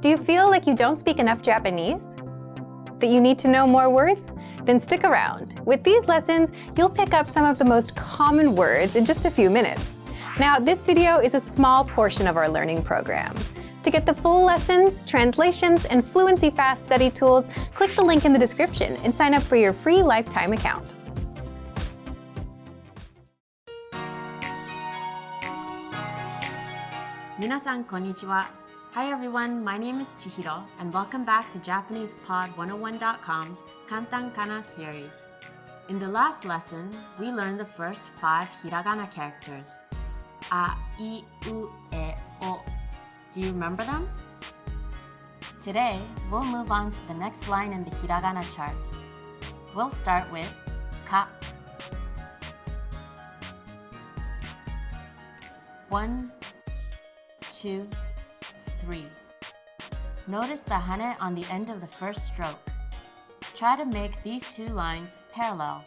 Do you feel like you don't speak enough Japanese? That you need to know more words? Then stick around. With these lessons, you'll pick up some of the most common words in just a few minutes. Now, this video is a small portion of our learning program. To get the full lessons, translations, and Fluency Fast study tools, click the link in the description and sign up for your free lifetime account. Minasan konnichiwa. Hi everyone, my name is Chihiro and welcome back to JapanesePod101.com's Kantan Kana series. In the last lesson, we learned the first 5 hiragana characters. A, I, U, E, O. Do you remember them? Today, we'll move on to the next line in the hiragana chart. We'll start with ka. 1, 2, 3. Notice the hane on the end of the first stroke. Try to make these two lines parallel.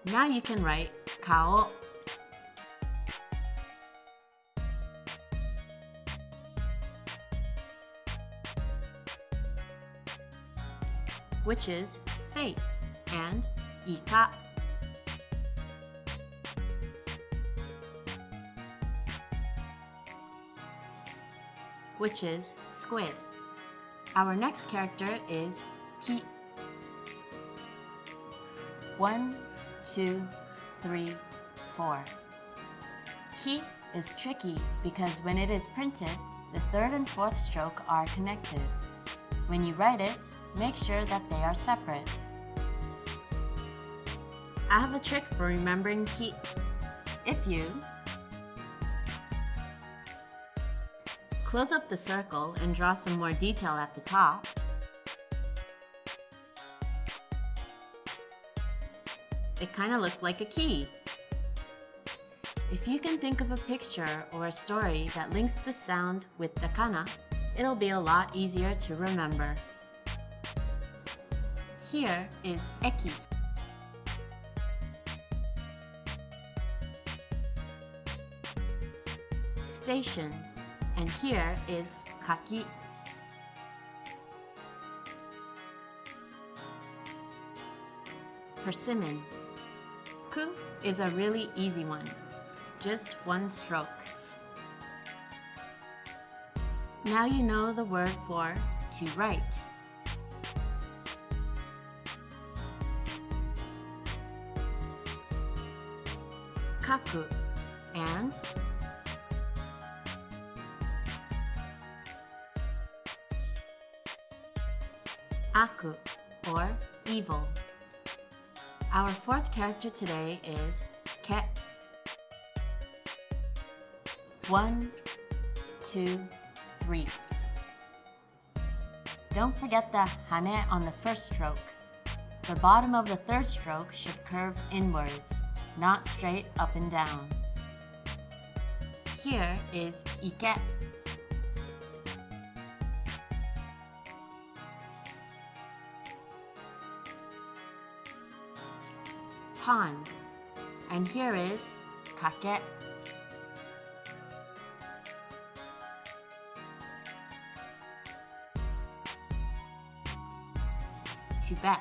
Now you can write kao, which is face, and ika, which is squid. Our next character is ki. 1, 2, 3, 4. Ki is tricky because when it is printed, the third and fourth stroke are connected. When you write it, make sure that they are separate. I have a trick for remembering ki. If you close up the circle and draw some more detail at the top, it kind of looks like a key. If you can think of a picture or a story that links the sound with the kana, it'll be a lot easier to remember. Here is eki. Station. And here is kaki. Persimmon. Ku is a really easy one. Just one stroke. Now you know the word for to write. Kaku and aku, or evil. Our fourth character today is ke. 1, 2, 3. Don't forget the hane on the first stroke. The bottom of the third stroke should curve inwards, not straight up and down. Here is ike. Pond. And here is kake. To bet.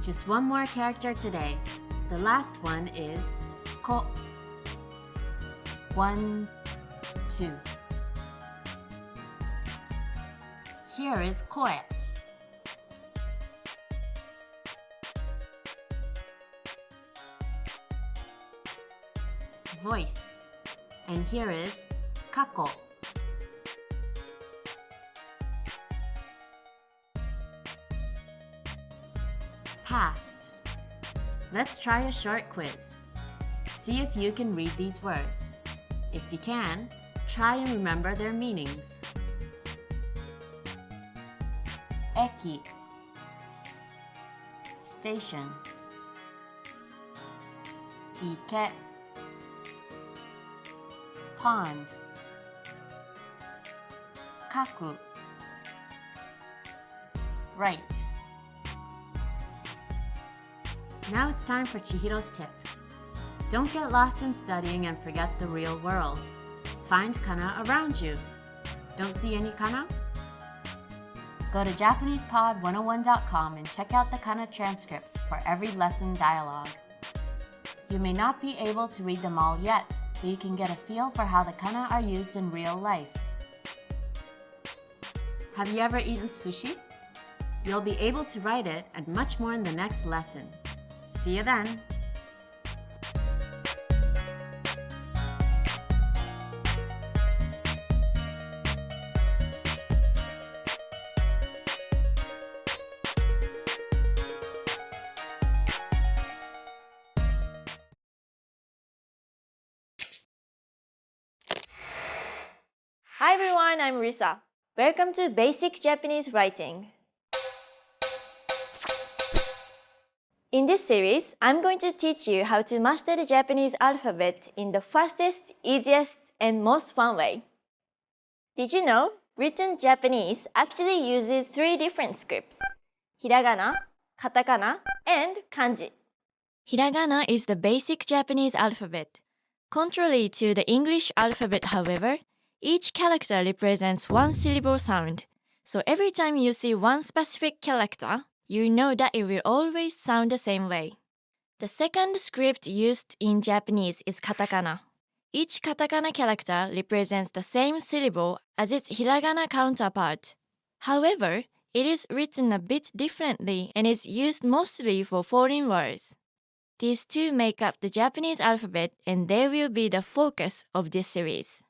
Just one more character today. The last one is ko. 1, 2. Here is koe. Voice. And here is kako. Past. Let's try a short quiz. See if you can read these words. If you can, try and remember their meanings. Eki. Station. Ike. Pond. Kaku. Right. Now it's time for Chihiro's tip. Don't get lost in studying and forget the real world. Find kana around you. Don't see any kana? Go to JapanesePod101.com and check out the kana transcripts for every lesson dialogue. You may not be able to read them all yet, but you can get a feel for how the kana are used in real life. Have you ever eaten sushi? You'll be able to write it and much more in the next lesson. See you then! Hi everyone, I'm Risa. Welcome to Basic Japanese Writing. In this series, I'm going to teach you how to master the Japanese alphabet in the fastest, easiest, and most fun way. Did you know written Japanese actually uses 3 different scripts: Hiragana, Katakana, and Kanji. Hiragana is the basic Japanese alphabet. Contrary to the English alphabet, however, each character represents one syllable sound, so every time you see one specific character, you know that it will always sound the same way. The second script used in Japanese is katakana. Each katakana character represents the same syllable as its hiragana counterpart. However, it is written a bit differently and is used mostly for foreign words. These two make up the Japanese alphabet, and they will be the focus of this series.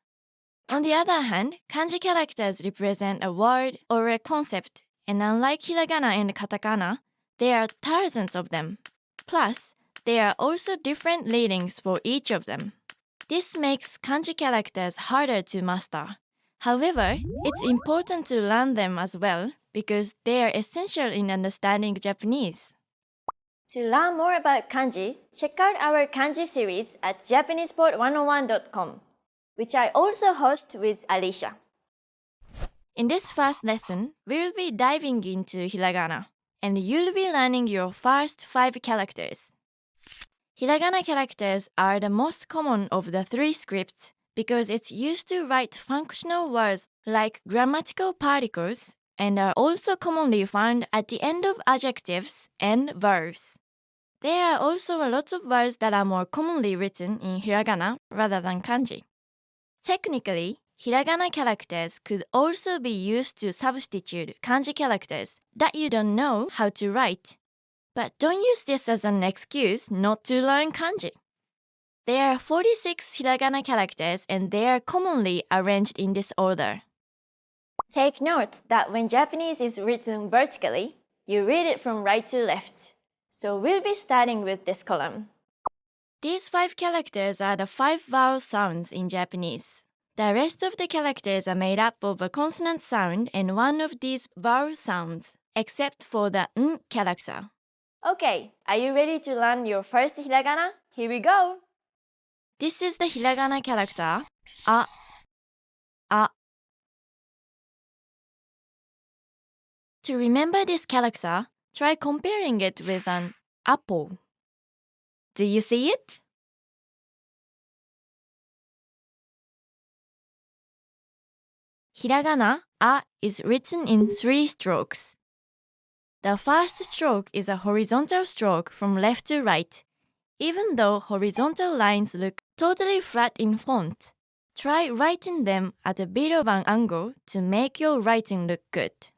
On the other hand, kanji characters represent a word or a concept, and unlike hiragana and katakana, there are thousands of them. Plus, there are also different readings for each of them. This makes kanji characters harder to master. However, it's important to learn them as well because they are essential in understanding Japanese. To learn more about kanji, check out our kanji series at JapanesePod101.com. which I also host with Alicia. In this first lesson, we'll be diving into hiragana, and you'll be learning your first 5 characters. Hiragana characters are the most common of the 3 scripts because it's used to write functional words like grammatical particles and are also commonly found at the end of adjectives and verbs. There are also a lot of words that are more commonly written in hiragana rather than kanji. Technically, hiragana characters could also be used to substitute kanji characters that you don't know how to write. But don't use this as an excuse not to learn kanji. There are 46 hiragana characters and they are commonly arranged in this order. Take note that when Japanese is written vertically, you read it from right to left. So we'll be starting with this column. These 5 characters are the 5 vowel sounds in Japanese. The rest of the characters are made up of a consonant sound and one of these vowel sounds, except for the n character. Okay, are you ready to learn your first hiragana? Here we go! This is the hiragana character, a. To remember this character, try comparing it with an apple. Do you see it? Hiragana A is written in 3 strokes. The first stroke is a horizontal stroke from left to right. Even though horizontal lines look totally flat in font, try writing them at a bit of an angle to make your writing look good.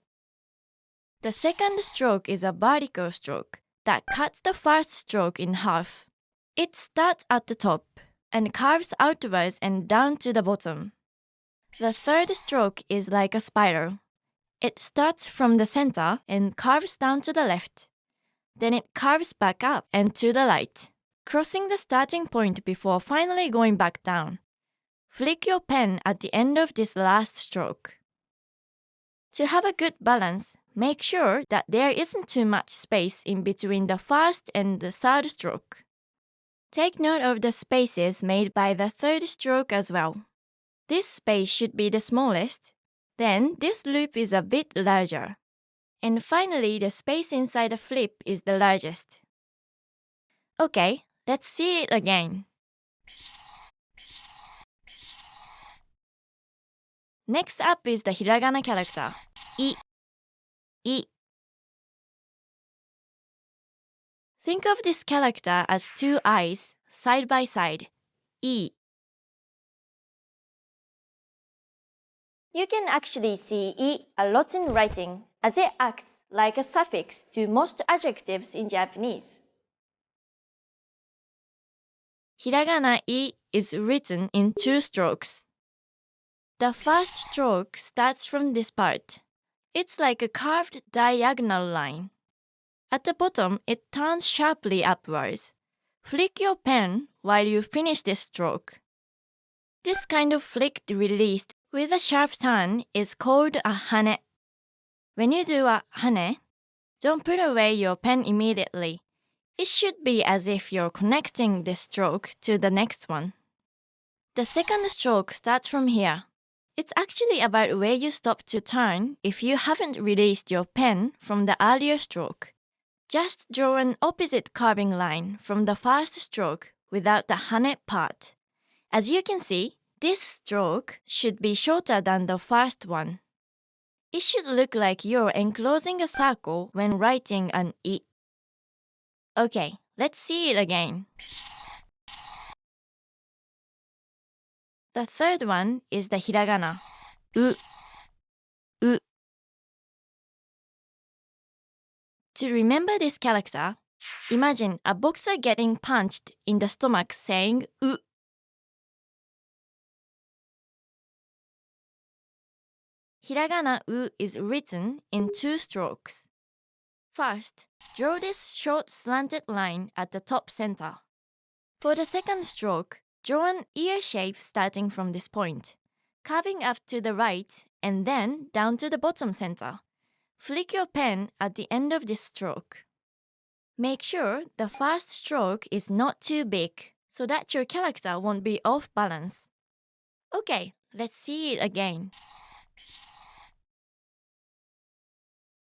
The second stroke is a vertical stroke that cuts the first stroke in half. It starts at the top and curves outwards and down to the bottom. The third stroke is like a spiral. It starts from the center and curves down to the left. Then it curves back up and to the right, crossing the starting point before finally going back down. Flick your pen at the end of this last stroke. To have a good balance, make sure that there isn't too much space in between the first and the third stroke. Take note of the spaces made by the third stroke as well. This space should be the smallest, then this loop is a bit larger. And finally, the space inside the flip is the largest. Okay, let's see it again. Next up is the hiragana character, I. I. Think of this character as two eyes side by side. I. You can actually see I a lot in writing as it acts like a suffix to most adjectives in Japanese. Hiragana I is written in 2 strokes. The first stroke starts from this part. It's like a carved diagonal line. At the bottom, it turns sharply upwards. Flick your pen while you finish this stroke. This kind of flick released with a sharp turn is called a hane. When you do a hane, don't put away your pen immediately. It should be as if you're connecting this stroke to the next one. The second stroke starts from here. It's actually about where you stop to turn if you haven't released your pen from the earlier stroke. Just draw an opposite curving line from the first stroke without the hane part. As you can see, this stroke should be shorter than the first one. It should look like you're enclosing a circle when writing an I. Okay, let's see it again. The third one is the hiragana, U. U. To remember this character, imagine a boxer getting punched in the stomach saying U. Hiragana U is written in 2 strokes. First, draw this short slanted line at the top center. For the second stroke, draw an ear shape starting from this point, curving up to the right and then down to the bottom center. Flick your pen at the end of this stroke. Make sure the first stroke is not too big so that your character won't be off balance. Okay, let's see it again.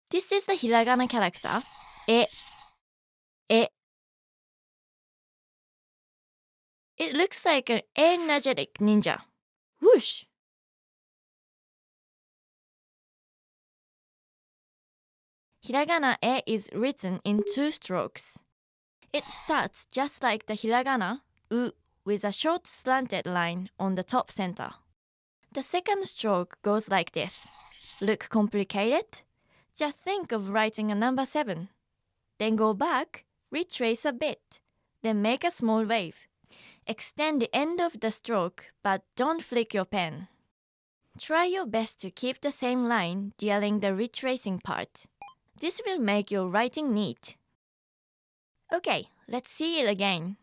This is the hiragana character, E. E. It looks like an energetic ninja. Whoosh! Hiragana E is written in 2 strokes. It starts just like the hiragana U with a short slanted line on the top center. The second stroke goes like this. Look complicated? Just think of writing a number 7. Then go back, retrace a bit, then make a small wave. Extend the end of the stroke, but don't flick your pen. Try your best to keep the same line during the retracing part. This will make your writing neat. Okay, let's see it again.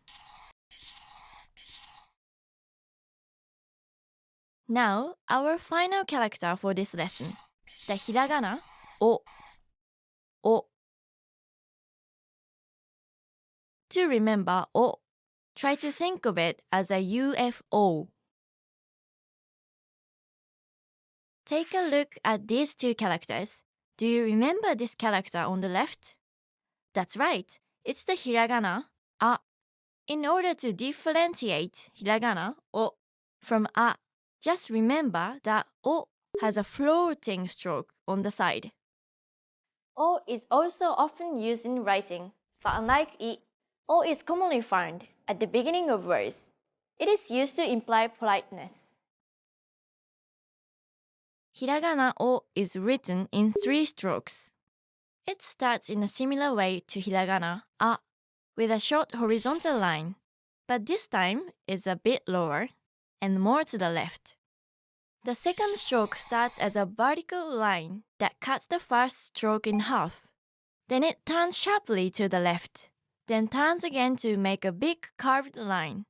Now, our final character for this lesson, the hiragana O. O. To remember O, try to think of it as a UFO. Take a look at these 2 characters. Do you remember this character on the left? That's right, it's the hiragana A. In order to differentiate hiragana O from A, just remember that O has a floating stroke on the side. O is also often used in writing, but unlike I, O is commonly found at the beginning of words. It is used to imply politeness. Hiragana O is written in 3 strokes. It starts in a similar way to hiragana A, with a short horizontal line, but this time is a bit lower and more to the left. The second stroke starts as a vertical line that cuts the first stroke in half. Then it turns sharply to the left, then turns again to make a big curved line.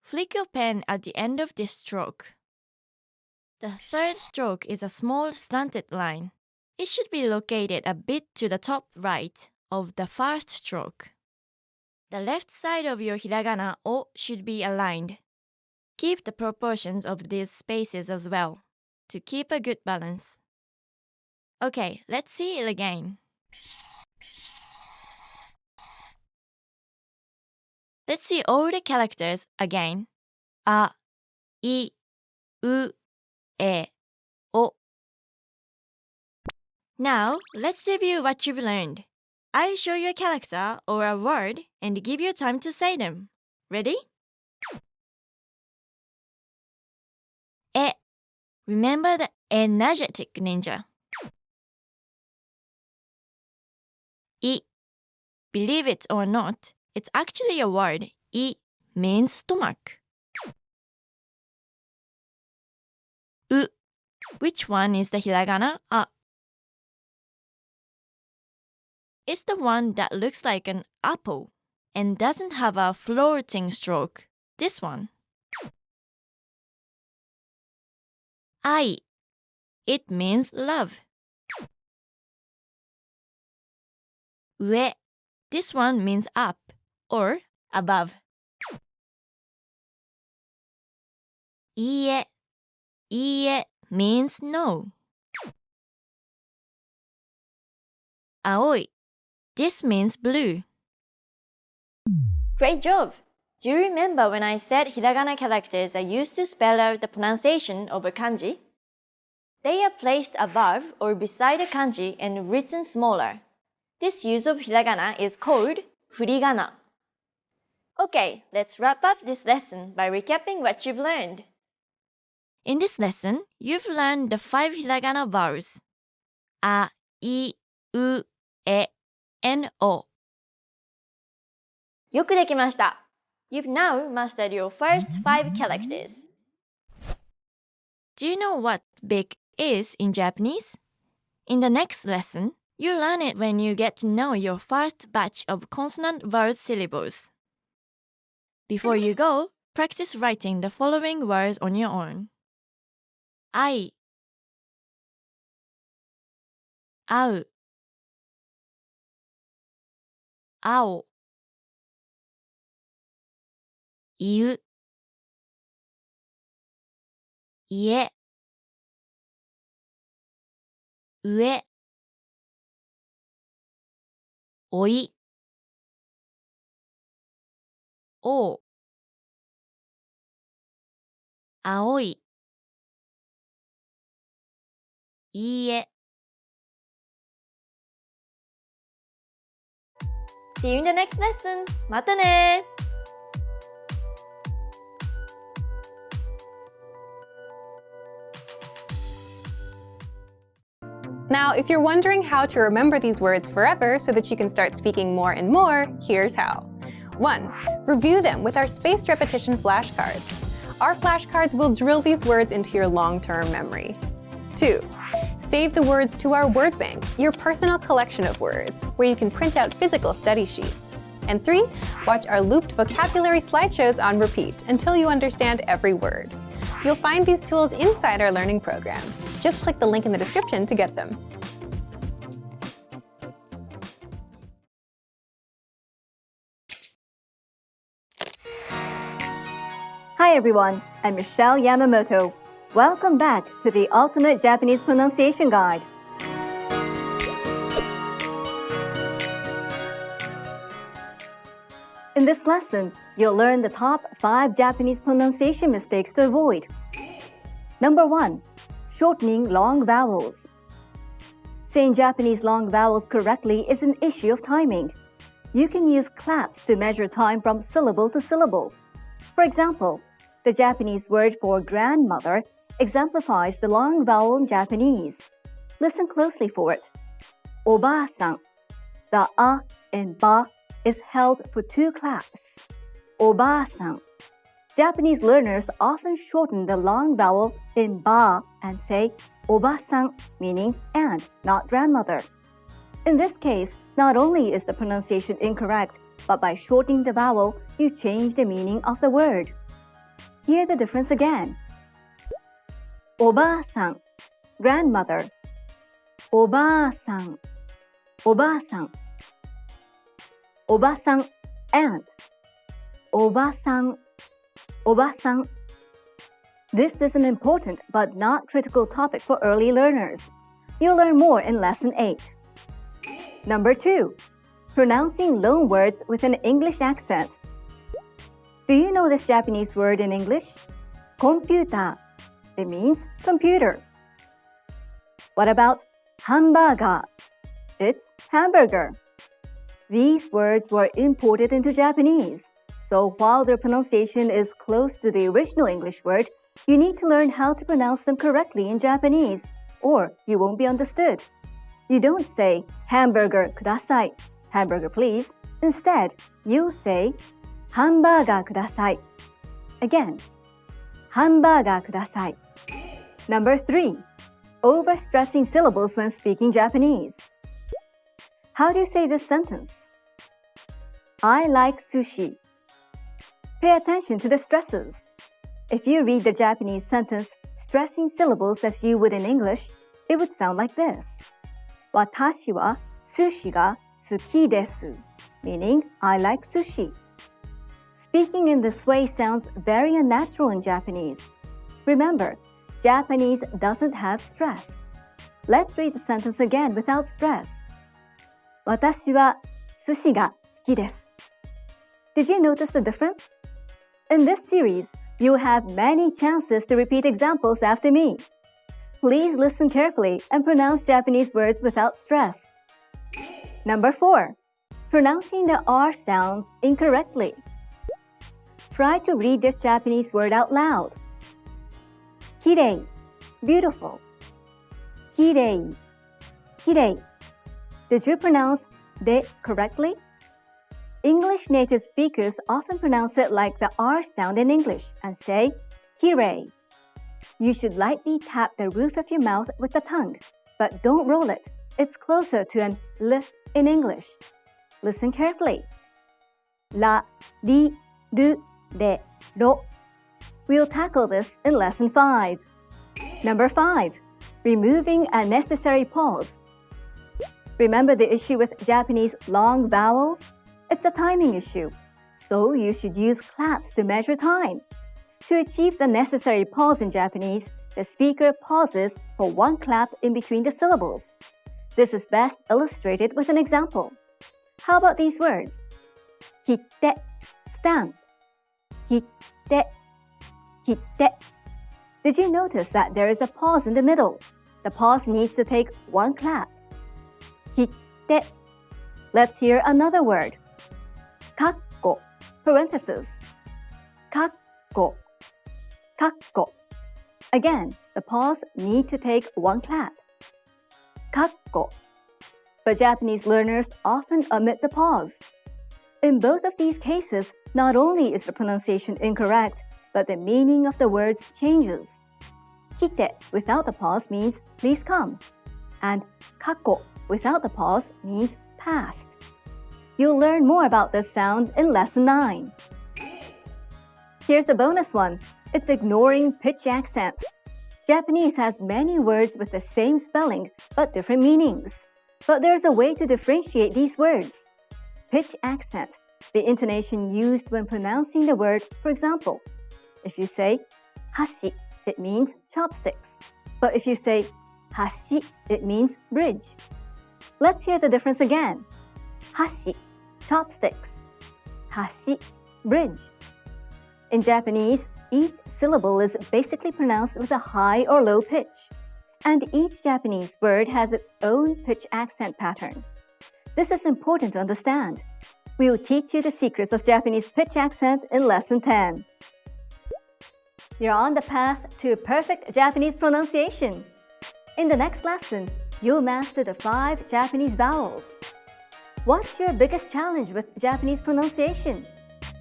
Flick your pen at the end of this stroke. The third stroke is a small slanted line. It should be located a bit to the top right of the first stroke. The left side of your hiragana O should be aligned. Keep the proportions of these spaces as well to keep a good balance. Okay, let's see it again. Let's see all the characters again. A, I, U, E, Now, let's review what you've learned. I'll show you a character or a word and give you time to say them. Ready? E. Remember the energetic ninja. I. Believe it or not, it's actually a word. I means stomach. U. Which one is the hiragana A? It's the one that looks like an apple and doesn't have a floating stroke. This one. I. It means love. Ue. This one means up or above. Iie. Iie means no. Aoi. This means blue. Great job! Do you remember when I said hiragana characters are used to spell out the pronunciation of a kanji? They are placed above or beside a kanji and written smaller. This use of hiragana is called furigana. Okay, let's wrap up this lesson by recapping what you've learned. In this lesson, you've learned the 5 hiragana vowels. A, I, U, E, and O. よくできました. You've now mastered your first 5 characters. Do you know what big is in Japanese? In the next lesson, you'll learn it when you get to know your first batch of consonant vowel syllables. Before you go, practice writing the following words on your own. I, 会う 青 言う 家 上 老い 王 青い いいえ See you in the next lesson! またね! Now, if you're wondering how to remember these words forever so that you can start speaking more and more, here's how. 1. Review them with our spaced repetition flashcards. Our flashcards will drill these words into your long-term memory. 2. Save the words to our word bank, your personal collection of words, where you can print out physical study sheets. And 3. Watch our looped vocabulary slideshows on repeat until you understand every word. You'll find these tools inside our learning program. Just click the link in the description to get them. Hi everyone, I'm Michelle Yamamoto. Welcome back to the Ultimate Japanese Pronunciation Guide. In this lesson, you'll learn the top 5 Japanese pronunciation mistakes to avoid. Number 1. Shortening long vowels. Saying Japanese long vowels correctly is an issue of timing. You can use claps to measure time from syllable to syllable. For example, the Japanese word for grandmother exemplifies the long vowel in Japanese. Listen closely for it. おばあさん. The a in ba is held for 2 claps. おばあさん. Japanese learners often shorten the long vowel in ba and say おばさん, meaning aunt, not grandmother. In this case, not only is the pronunciation incorrect, but by shortening the vowel, you change the meaning of the word. Hear the difference again. おばあさん, grandmother. おばあさん, おばあさん. おばさん, aunt. おばさん, おばさん. This is an important but not critical topic for early learners. You'll learn more in Lesson 8. Number 2. Pronouncing loan words with an English accent. Do you know this Japanese word in English? コンピューター. It means computer. What about hamburger. It's hamburger. These words were imported into Japanese. So while their pronunciation is close to the original English word, you need to learn how to pronounce them correctly in Japanese, or you won't be understood. You don't say hamburger kudasai, hamburger please. Instead, you'll say hamburger kudasai. Again, hamburger kudasai. Number 3. Overstressing syllables when speaking Japanese. How do you say this sentence? I like sushi. Pay attention to the stresses. If you read the Japanese sentence stressing syllables as you would in English, it would sound like this. Watashi wa sushi ga suki desu, meaning I like sushi. Speaking in this way sounds very unnatural in Japanese. Remember, Japanese doesn't have stress. Let's read the sentence again without stress. Watashi wa sushi ga suki desu. Did you notice the difference? In this series, you have many chances to repeat examples after me. Please listen carefully and pronounce Japanese words without stress. Number 4. Pronouncing the R sounds incorrectly. Try to read this Japanese word out loud. Kirei, beautiful. Kirei, kirei. Did you pronounce de correctly? English native speakers often pronounce it like the R sound in English and say, kirei. You should lightly tap the roof of your mouth with the tongue, but don't roll it. It's closer to an L in English. Listen carefully. La, ri, ru, re, ro. We'll tackle this in Lesson 5. Number 5. Removing unnecessary pause. Remember the issue with Japanese long vowels? It's a timing issue, so you should use claps to measure time. To achieve the necessary pause in Japanese, the speaker pauses for one clap in between the syllables. This is best illustrated with an example. How about these words? Kitte, stamp. Kitte, kitte. Did you notice that there is a pause in the middle? The pause needs to take one clap. Kitte. Let's hear another word. Kakko, parenthesis. Kakko, kakko. Again, the pause needs to take one clap. Kakko. But Japanese learners often omit the pause. In both of these cases, not only is the pronunciation incorrect, but the meaning of the words changes. Kite without the pause means please come, and kakko without the pause means past. You'll learn more about this sound in Lesson 9. Here's a bonus one. It's ignoring pitch accent. Japanese has many words with the same spelling but different meanings. But there's a way to differentiate these words. Pitch accent, the intonation used when pronouncing the word, for example. If you say hashi, it means chopsticks. But if you say hashi, it means bridge. Let's hear the difference again. Hashi, chopsticks. Hashi, bridge. In Japanese, each syllable is basically pronounced with a high or low pitch. And each Japanese word has its own pitch accent pattern. This is important to understand. We will teach you the secrets of Japanese pitch accent in Lesson 10. You're on the path to perfect Japanese pronunciation. In the next lesson, you'll master the 5 Japanese vowels. What's your biggest challenge with Japanese pronunciation?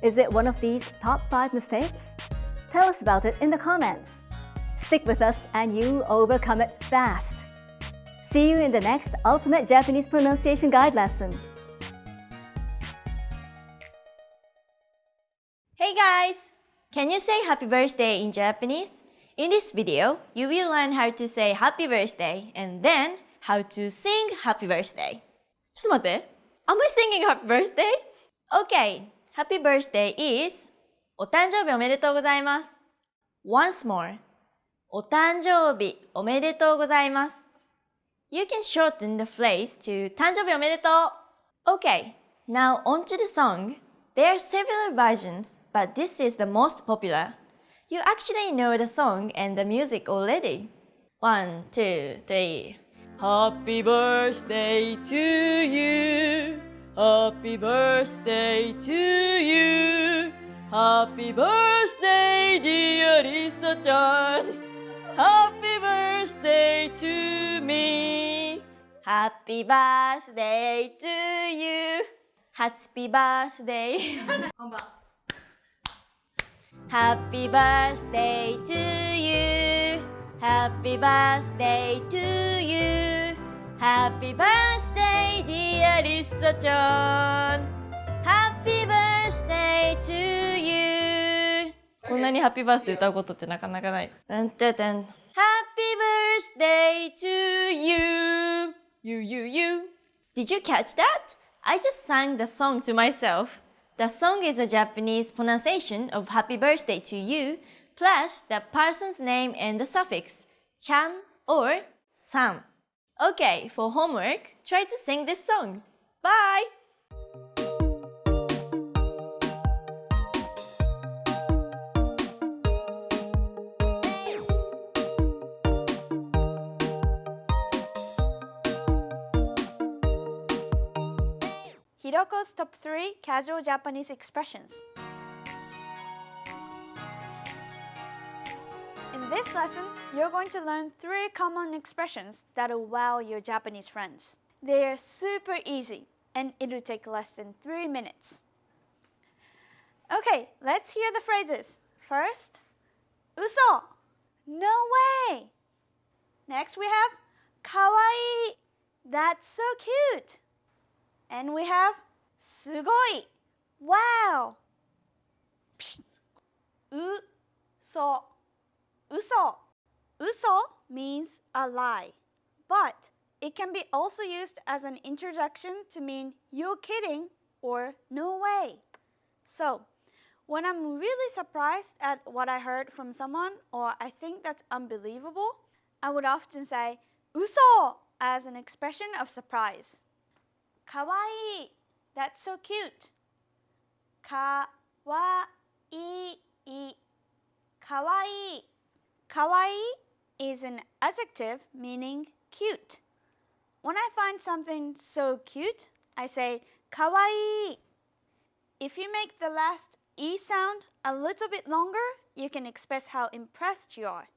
Is it one of these top 5 mistakes? Tell us about it in the comments. Stick with us and you'll overcome it fast. See you in the next Ultimate Japanese Pronunciation Guide lesson. Hey guys! Can you say happy birthday in Japanese? In this video, you will learn how to say happy birthday and then how to sing happy birthday. ちょっと待って。Am I singing happy birthday? Okay, happy birthday is お誕生日おめでとうございます。Once more, お誕生日おめでとうございます。You can shorten the phrase to 誕生日おめでとう。Okay, now on to the song. There are several versions, but this is the most popular. You actually know the song and the music already. 1, 2, 3. Happy birthday to you. Happy birthday to you. Happy birthday, dear Lisa-chan. Happy birthday to me. Happy birthday to you. Happy birthday. Happy birthday to you. Happy birthday to you. Happy birthday, dear Lisa-chan. Happy birthday to you. こんなにハッピーバースデー歌うことってなかなかない。Happy birthday to you. You. Did you catch that? I just sang the song to myself. The song is a Japanese pronunciation of happy birthday to you, plus the person's name and the suffix chan or san. Okay, for homework, try to sing this song. Bye! Hiroko's top 3 casual Japanese expressions. In this lesson, you're going to learn 3 common expressions that will wow your Japanese friends. They are super easy, and it'll take less than 3 minutes. Okay, let's hear the phrases. First, uso, no way. Next we have kawaii, that's so cute. And we have sugoi, wow. Uso. Uso means a lie, but it can be also used as an introduction to mean you're kidding or no way. So, when I'm really surprised at what I heard from someone or I think that's unbelievable, I would often say uso as an expression of surprise. Kawaii, that's so cute. Kawaii. Kawaii. Kawaii is an adjective meaning cute. When I find something so cute, I say kawaii. If you make the last E sound a little bit longer, you can express how impressed you are.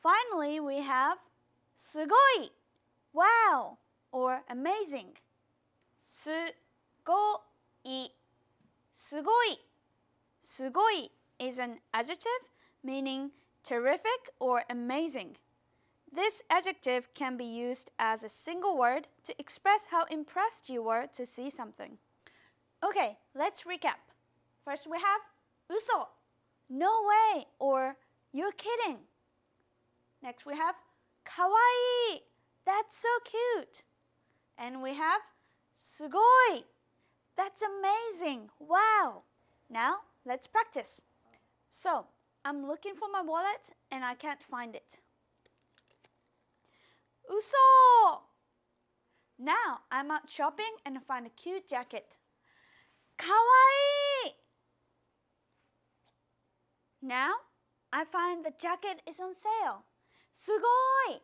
Finally, we have sugoi, wow, or amazing. Sugoi. Sugoi is an adjective meaning terrific or amazing. This adjective can be used as a single word to express how impressed you were to see something. Okay, let's recap. First we have uso, no way, or you're kidding. Next we have kawaii, that's so cute. And we have sugoi, that's amazing, wow. Now let's practice. So, I'm looking for my wallet and I can't find it. Uso! Now I'm out shopping and find a cute jacket. Kawaii! Now I find the jacket is on sale. Sugoi!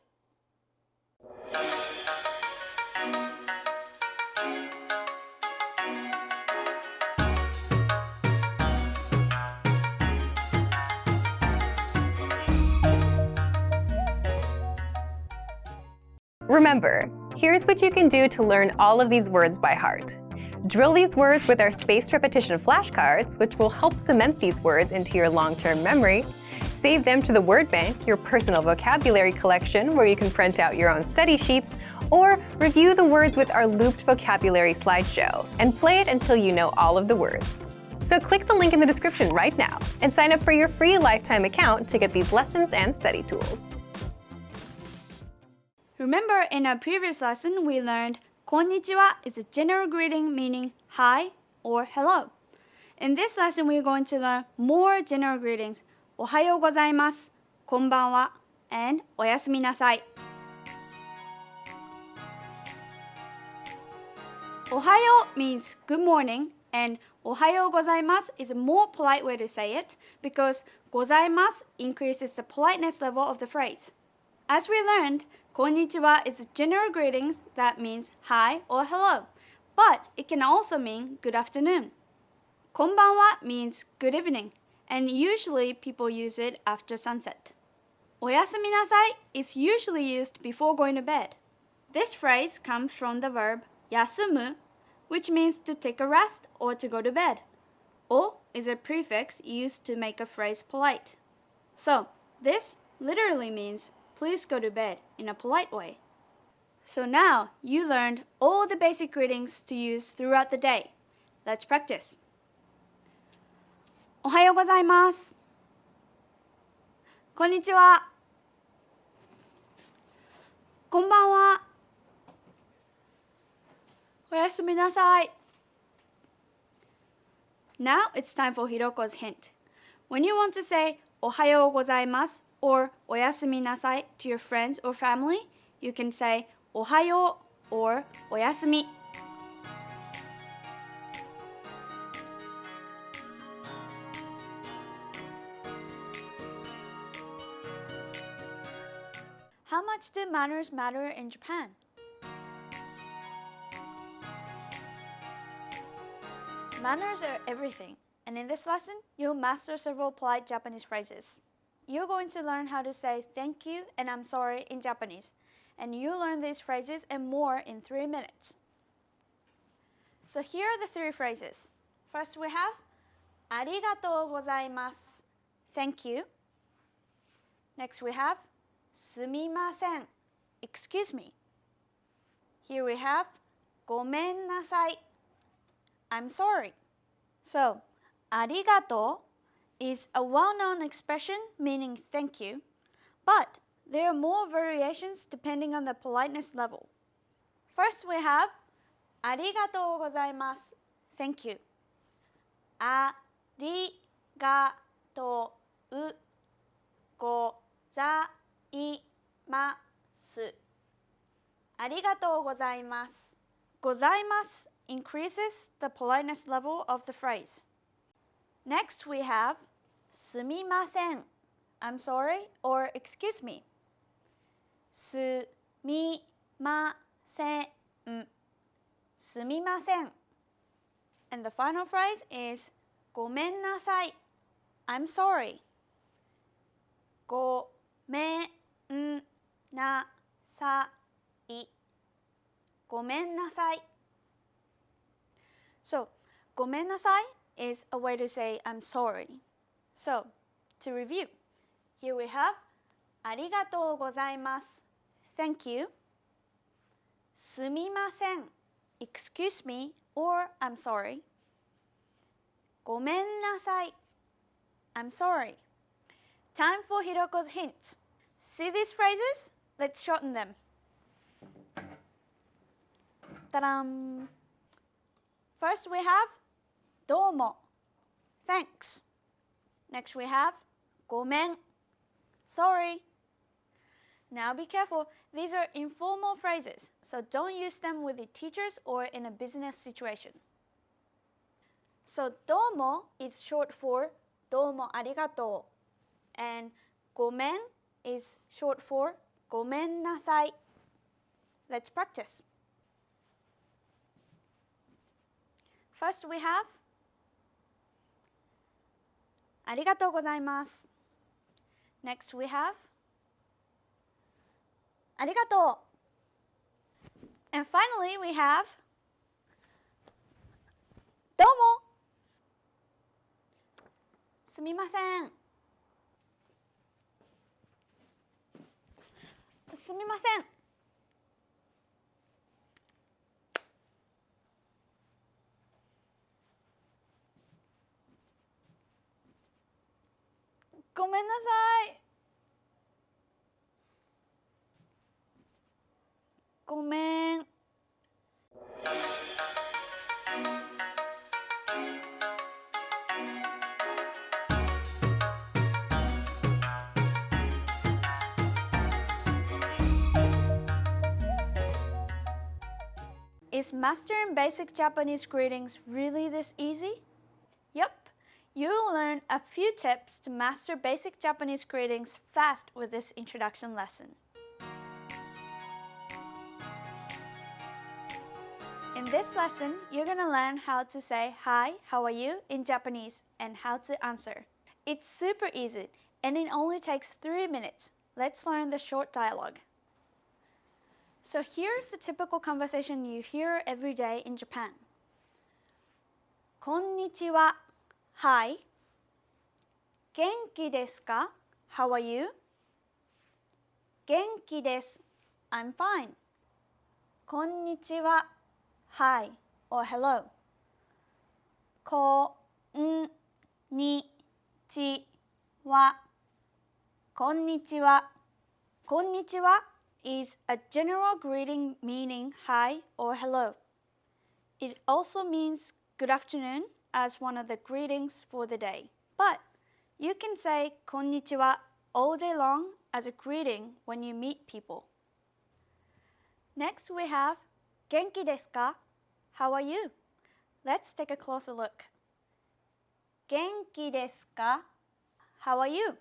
Remember, here's what you can do to learn all of these words by heart. Drill these words with our spaced repetition flashcards, which will help cement these words into your long-term memory. Save them to the word bank, your personal vocabulary collection, where you can print out your own study sheets, or review the words with our looped vocabulary slideshow, and play it until you know all of the words. So click the link in the description right now and sign up for your free lifetime account to get these lessons and study tools. Remember, in our previous lesson, we learned konnichiwa is a general greeting meaning hi or hello. In this lesson, we're going to learn more general greetings. Ohayou gozaimasu, konbanwa, and oyasumi nasai. Ohayou means good morning, and ohayou gozaimasu is a more polite way to say it because gozaimasu increases the politeness level of the phrase. As we learned, Konnichiwa is a general greetings that means hi or hello, but it can also mean good afternoon. Konbanwa means good evening, and usually people use it after sunset. Oyasumi nasai is usually used before going to bed. This phrase comes from the verb yasumu, which means to take a rest or to go to bed. O is a prefix used to make a phrase polite. So, this literally means please go to bed in a polite way. So now you learned all the basic greetings to use throughout the day. Let's practice. おはようございます。こんにちは。こんばんは。おやすみなさい。Now it's time for Hiroko's hint. When you want to say おはようございます or おやすみなさい to your friends or family, you can say おはよう or おやすみ。How much do manners matter in Japan? Manners are everything, and in this lesson, you'll master several polite Japanese phrases. You're going to learn how to say thank you and I'm sorry in Japanese, and you'll learn these phrases and more in 3 minutes. So here are the 3 phrases. First we have ありがとうございます thank you. Next we have すみません excuse me. Here we have ごめんなさい I'm sorry. So, ありがとう is a well-known expression meaning thank you, but there are more variations depending on the politeness level. First we have ありがとうございます thank you. ありがとうございますありがとうございますございます increases the politeness level of the phrase. Next we have すみません I'm sorry or excuse me. すみませんすみません And the final phrase is ごめんなさい I'm sorry. ごめんなさいごめんなさい So, ごめんなさい is a way to say I'm sorry. So, to review, here we have ありがとうございます Thank you. すみません Excuse me or I'm sorry. ごめんなさい I'm sorry. Time for Hiroko's hints. See these phrases? Let's shorten them. Ta-dam! First we have どうも Thanks. Next we have ごめん Sorry. Now be careful, these are informal phrases, so don't use them with your teachers or in a business situation. So どうも is short for どうもありがとう and ごめん is short for ごめんなさい Let's practice. First we have ありがとうございます Next we have ありがとう And finally we have どうもすみませんすみませんごめんなさいごめんIs mastering basic Japanese greetings really this easy? Yup, you'll learn a few tips to master basic Japanese greetings fast with this introduction lesson. In this lesson, you're going to learn how to say hi, how are you in Japanese and how to answer. It's super easy and it only takes 3 minutes. Let's learn the short dialogue. So here's the typical conversation you hear every day in Japan. Konnichiwa. Hi. Genki desu ka? How are you? Genki desu. I'm fine. Konnichiwa. Hi or hello. Konnichiwa. Konnichiwa. Konnichiwa is a general greeting meaning hi or hello. It also means good afternoon as one of the greetings for the day. But you can say konnichiwa all day long as a greeting when you meet people. Next we have genki desu ka? How are you? Let's take a closer look. Genki desu ka? How are you?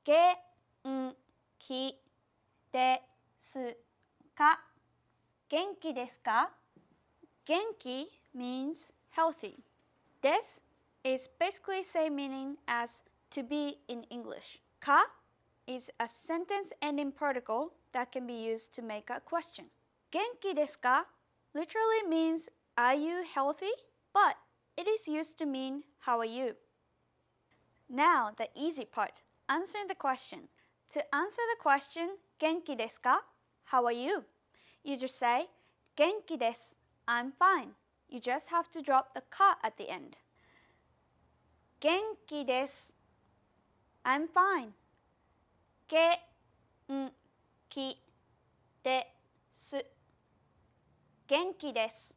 Genki desu ka? Genki desu ka? Genki means healthy. Desu is basically same meaning as to be in English. Ka is a sentence ending particle that can be used to make a question. Genki desu ka literally means are you healthy? But it is used to mean how are you? Now the easy part, answering the question. To answer the question, genki desu ka? How are you? You just say, genki desu, I'm fine. You just have to drop the ka at the end. Genki desu, I'm fine. Genki desu. Genki desu.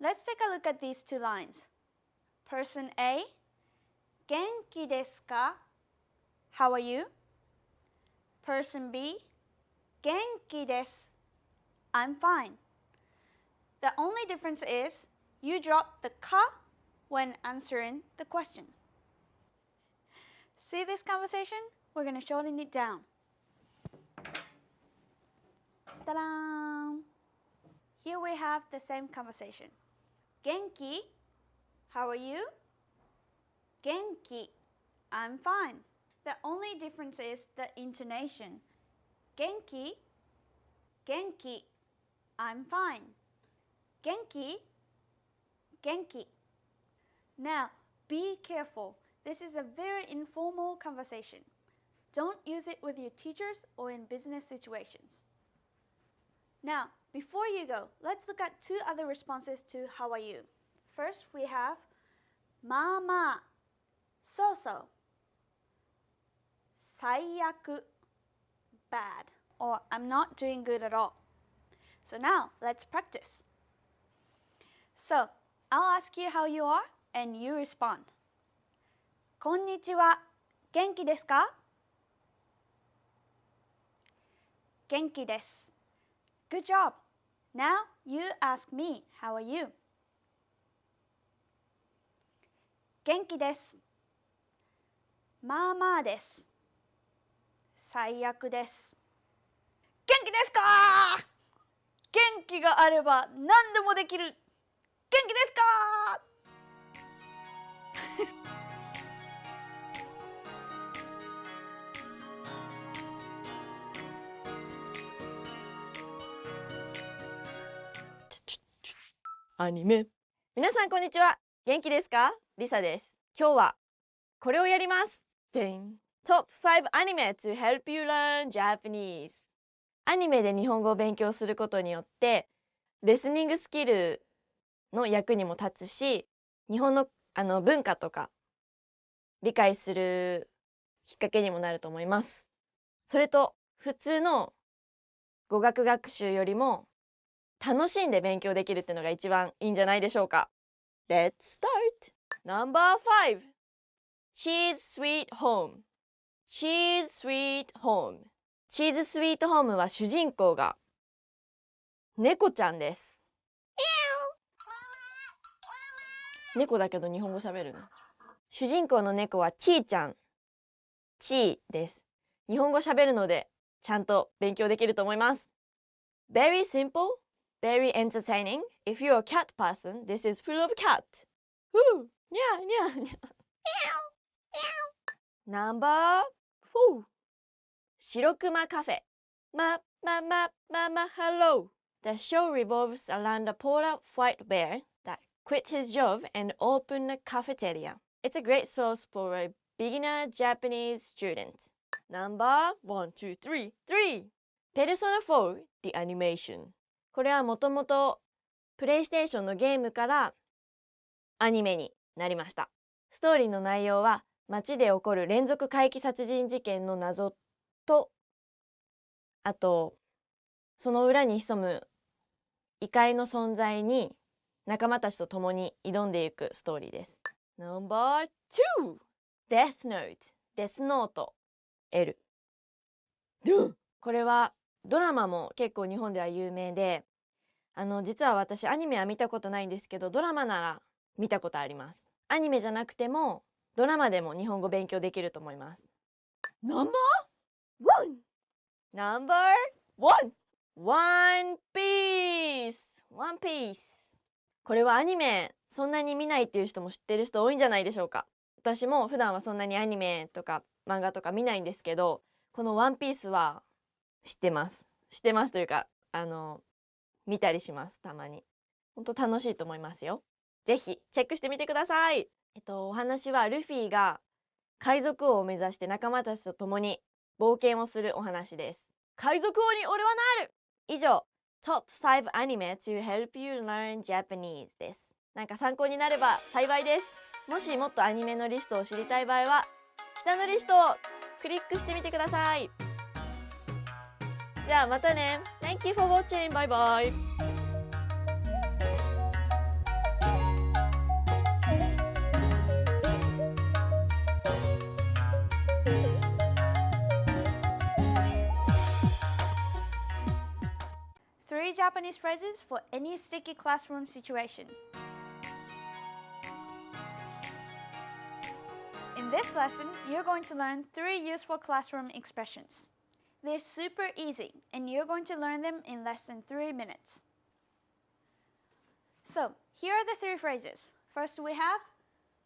Let's take a look at these two lines. Person A, genki desu ka? How are you? Person B, genki desu. I'm fine. The only difference is you drop the ka when answering the question. See this conversation? We're going to shorten it down. Ta-da! Here we have the same conversation. Genki, how are you? Genki, I'm fine. The only difference is the intonation. Genki, genki, I'm fine. Genki, genki. Now, be careful. This is a very informal conversation. Don't use it with your teachers or in business situations. Now, before you go, let's look at 2 other responses to how are you. First, we have ma ma, so so, saiyaku, bad, or I'm not doing good at all. So now, let's practice. So, I'll ask you how you are and you respond. Konnichiwa, genki desu ka? Genki desu. Good job. Now you ask me, how are you? Genki desu. Ma ma desu. Saiyaku desu. Genki desu ka? Genki ga areba nandemo dekiru. Genki desu ka? アニメ。皆さんこんにちは。元気ですか？リサです。今日はこれをやります。Top 5 anime to help you learn Japanese。アニメで日本語を勉強することによってレスニングスキルの役にも立つし、日本の文化とか理解するきっかけにもなると思います。それと普通の語学学習よりも楽しんで勉強できるっていうのが一番いいんじゃないでしょうか。Let's start! No.5 Cheese Sweet Home Cheese Sweet Home チーズスイートホームは主人公が猫ちゃんです。猫だけど日本語喋るの。主人公の猫はちーちゃん。ちーです。日本語喋るのでちゃんと勉強できると思います。Very simple Very entertaining. If you're a cat person, this is full of cat. Woo! Yeah, yeah, yeah. Number 4. 白熊カフェ。Hello. The show revolves around a polar white bear that quit his job and opened a cafeteria. It's a great source for a beginner Japanese student. Number 1, 2, 3. Persona 4, The Animation. これはもともとプレイステーションのゲームからアニメになりました。ストーリーの内容は街で起こる連続怪奇殺人事件の謎と、あとその裏に潜む異界の存在に仲間たちと共に挑んでいくストーリーです。Number 2 Death Note デスノート L これはドラマも結構日本では有名で、実は私アニメは見たことないんですけど、ドラマなら見たことあります。アニメじゃなくてもドラマでも日本語勉強できると思います。Number 1 One Piece これはアニメそんなに見ないっていう人も知ってる人多いんじゃないでしょうか。私も普段はそんなにアニメとか漫画とか見ないんですけど、このワンピースは知ってますというか見たりします。たまに本当楽しいと思いますよ。ぜひチェックしてみてください。お話はルフィが海賊王を目指して仲間たちと共に冒険をするお話です。海賊王に俺はなる。以上 Top 5 Anime to help you learn Japanese です。なんか参考になれば幸いです。もしもっとアニメのリストを知りたい場合は下のリストをクリックしてみてください。じゃあまたね。Thank you for watching. Bye bye. Three Japanese phrases for any sticky classroom situation. In this lesson, you're going to learn 3 useful classroom expressions. They're super easy, and you're going to learn them in less than 3 minutes. So, here are the 3 phrases. First we have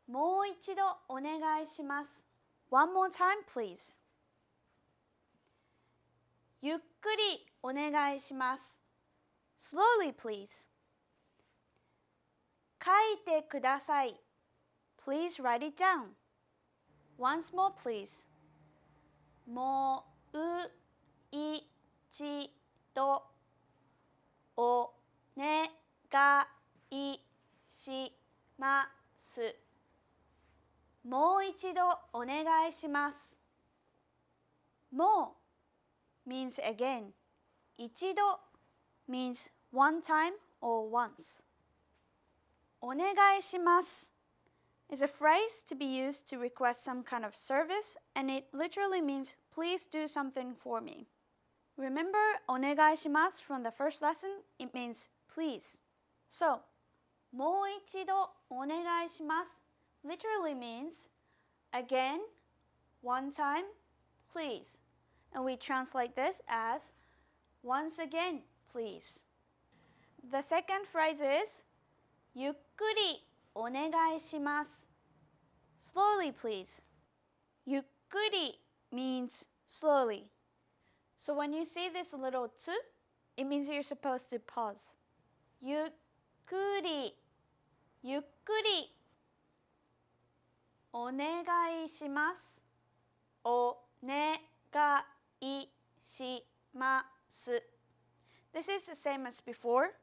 もう一度お願いします. One more time, please. ゆっくりお願いします. Slowly, please. 書いてください. Please write it down. Once more, please. もう一度お願いします。もう一度お願いします。もう means again. 一度 means one time or once. お願いします is a phrase to be used to request some kind of service, and it literally means please do something for me. Remember お願いします from the first lesson? It means please. So, もう一度お願いします literally means again, one time, please. And we translate this as once again, please. The second phrase is ゆっくりお願いします slowly, please. ゆっくり means slowly. So when you see this little tsu, it means you're supposed to pause. ゆっくりゆっくりお願いします。お願いします。This is the same as before,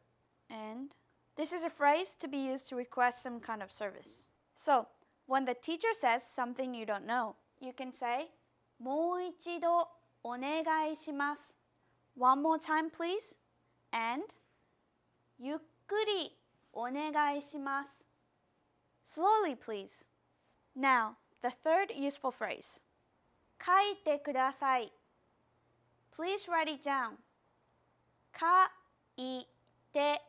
and this is a phrase to be used to request some kind of service. So, when the teacher says something you don't know, you can say, もう一度お願いします。One more time, please. And, ゆっくりお願いします。Slowly, please. Now, the third useful phrase. 書いてください. Please write it down. 書いて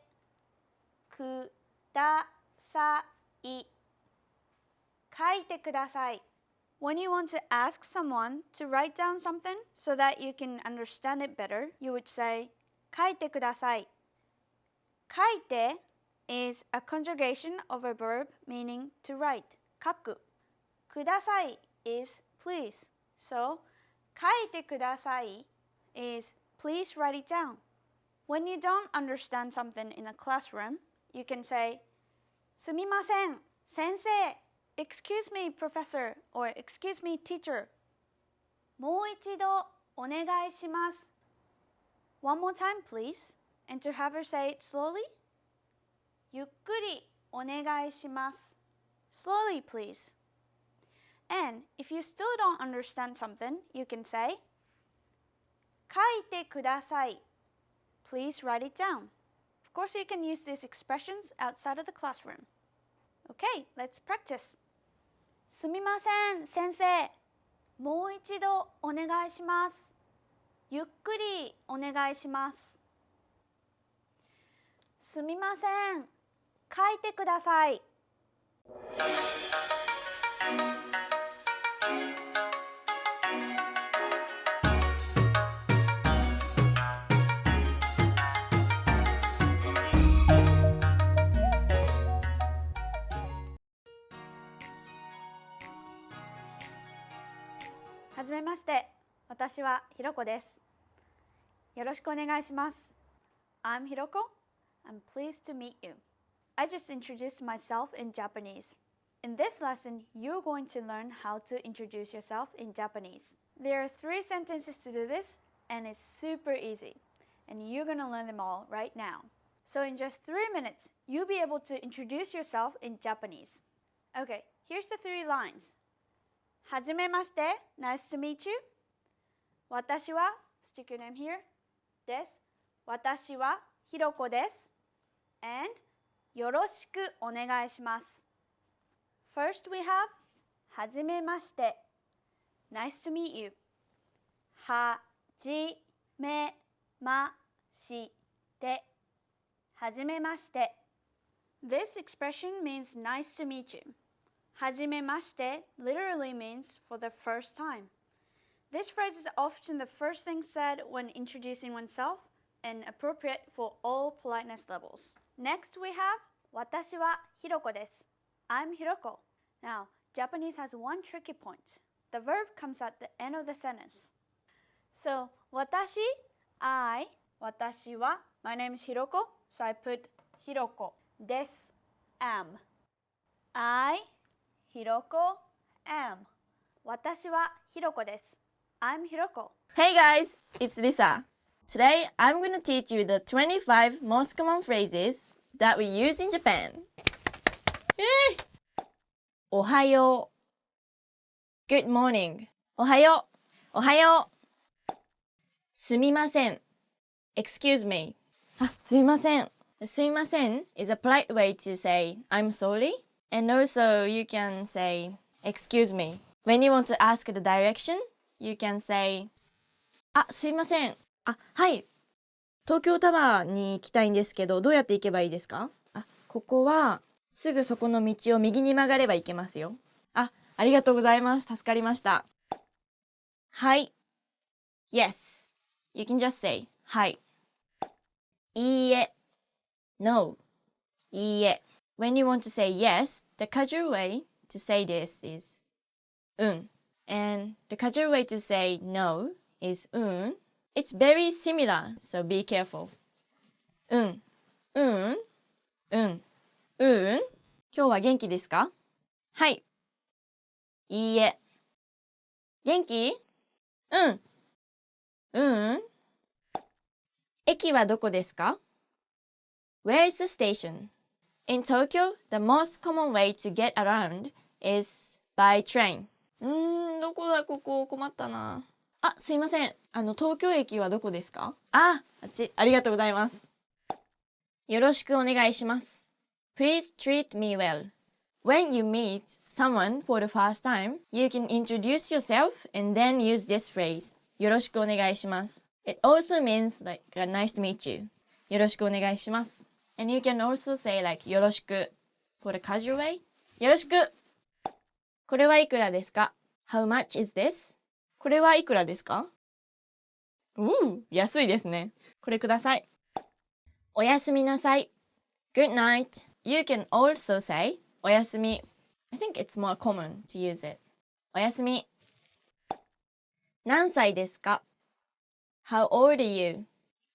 ください. 書いてください. When you want to ask someone to write down something so that you can understand it better, you would say 書いてください. kaite is a conjugation of a verb meaning to write, kaku. Kudasai is please. So, kaite kudasai is please write it down. When you don't understand something in a classroom, you can say, sumimasen, sensei, excuse me, professor, or excuse me, teacher. もう一度お願いします. One more time, please. And to have her say it slowly, ゆっくりお願いします. Slowly, please. And if you still don't understand something, you can say, 書いてください. Please write it down. Of course, you can use these expressions outside of the classroom. Okay, let's practice. すみません、先生。もう一度お願いします。ゆっくりお願いします。すみません。書いてください。はじめまして。私はひろこです。よろしくお願いします。I'm Hiroko. I'm pleased to meet you. I just introduced myself in Japanese. In this lesson, you're going to learn how to introduce yourself in Japanese. There are 3 sentences to do this, and it's super easy. And you're going to learn them all right now. So in just 3 minutes, you'll be able to introduce yourself in Japanese. Okay, here's the 3 lines. はじめまして, nice to meet you. 私は, stick your name here, です。私はひろこです。And よろしくお願いします。First we have はじめまして Nice to meet you はじめましてはじめまして This expression means nice to meet you. はじめまして literally means for the first time. This phrase is often the first thing said when introducing oneself and appropriate for all politeness levels. Next we have 私はひろこです。I'm Hiroko. Now, Japanese has one tricky point. The verb comes at the end of the sentence. So, 私, I, 私は, my name is Hiroko, so I put Hiroko. です, am. I, Hiroko, am. 私はひろこです。I'm Hiroko. Hey guys, it's Lisa. Today, I'm going to teach you the 25 most common phrases that we use in Japan. Yay! おはよう Good morning. おはようおはようすみません Excuse me. すみませんすみません is a polite way to say I'm sorry. And also, you can say excuse me. When you want to ask the direction, you can say すいませんはい。東京タワーに行きたいんですけど、どうやって行けばいいですか？ここは、すぐそこの道を右に曲がれば行けますよ。ありがとうございます。助かりました。はい。Yes. You can just say はい。いいえ。No. いいえ。When you want to say yes, the casual way to say this is うん。And the casual way to say no is うん。It's very similar, so be careful. うん。今日は元気ですか？はい。いいえ。元気？駅はどこですか？ Where is the station? In Tokyo, the most common way to get around is by train. どこだここ困ったな。すいません。東京駅はどこですか？あっち。ありがとうございます。よろしくお願いします。Please treat me well. When you meet someone for the first time, you can introduce yourself and then use this phrase. よろしくお願いします。It also means like nice to meet you. よろしくお願いします。And you can also say like よろしく for the casual way. よろしく。これはいくらですか？ How much is this? これはいくらですか？安いですね。これください。おやすみなさい。good night. You can also say おやすみ. I think it's more common to use it. おやすみ. 何歳ですか? How old are you?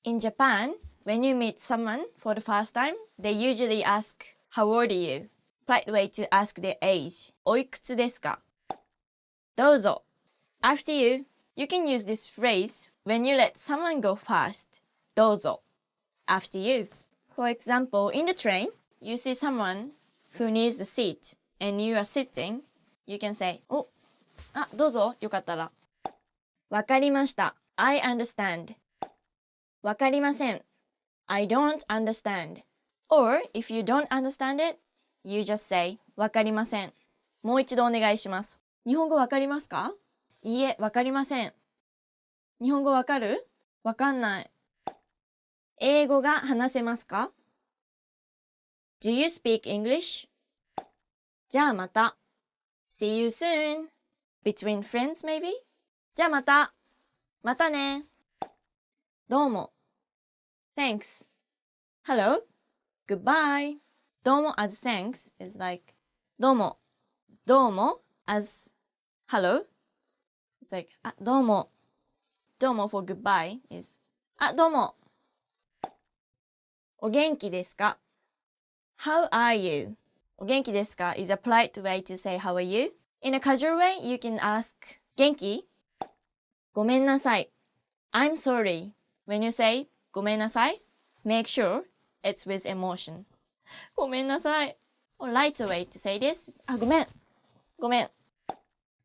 In Japan, when you meet someone for the first time, they usually ask, how old are you? Polite way to ask their age. おいくつですか? どうぞ. After you, you can use this phrase when you let someone go first. どうぞ. After you. For example, in the train, you see someone who needs the seat and you are sitting, you can say, お、あ、どうぞ、よかったら。わかりました。I understand. わかりません。I don't understand. Or, if you don't understand it, you just say, わかりません。もう一度お願いします。日本語わかりますか? いいえ、わかりません。日本語わかる? わかんない。英語が話せますか? Do you speak English? じゃあまた。See you soon. Between friends, maybe? じゃあまた。またね。どうも。Thanks. Hello. Goodbye. どうも as thanks is like どうも。どうも as hello. It's like あ、どうも。どうも for goodbye is あ、どうも。お元気ですか? How are you? お元気ですか is a polite way to say how are you. In a casual way, you can ask 元気? ごめんなさい. I'm sorry. When you say ごめんなさい, make sure it's with emotion. ごめんなさい. Or lighter way to say this is あ、ごめん。ごめん。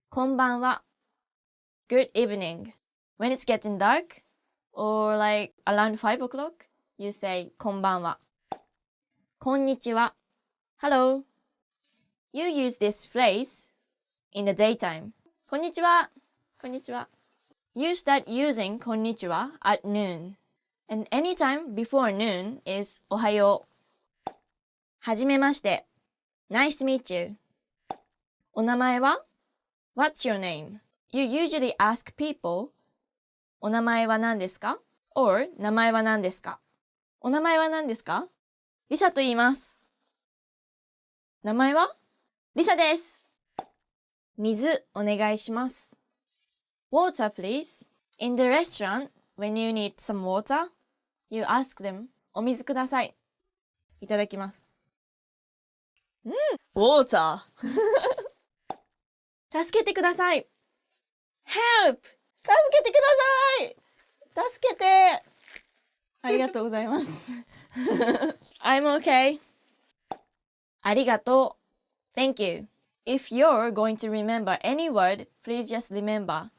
こんばんは. Good evening. When it's getting dark, or like around 5 o'clock, you say こんばんは. こんにちは. Hello. You use this phrase in the daytime. こんにちは. こんにちは. You start using こんにちは at noon. And anytime before noon is おはよう. はじめまして. Nice to meet you. お名前は? What's your name? You usually ask people お名前は何ですか? Or 名前は何ですか? お名前は何ですか? リサと言います。名前は? リサです。水お願いします。Water, please. In the restaurant, when you need some water, you ask them, お水ください。いただきます。Water. 助けてください。Help! 助けてください。助けて。ありがとうございます。I'm okay. ありがとう。Thank you. If you're going to remember any word, please just remember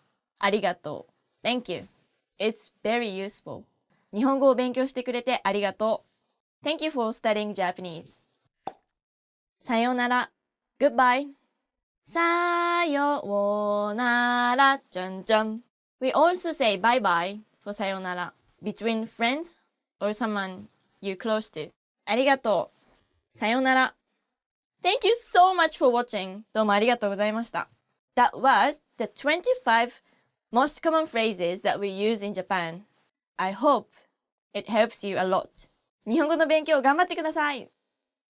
ありがとう。Thank you. It's very useful. 日本語を勉強してくれてありがとう。Thank you for studying Japanese. さようなら。Goodbye. さようなら。じゃんじゃん。We also say bye-bye for さようなら。Between friends or someone you close to. ありがとう。さようなら。Thank you so much for watching. どうもありがとうございました。That was the 25 most common phrases that we use in Japan. I hope it helps you a lot. 日本語の勉強頑張ってください。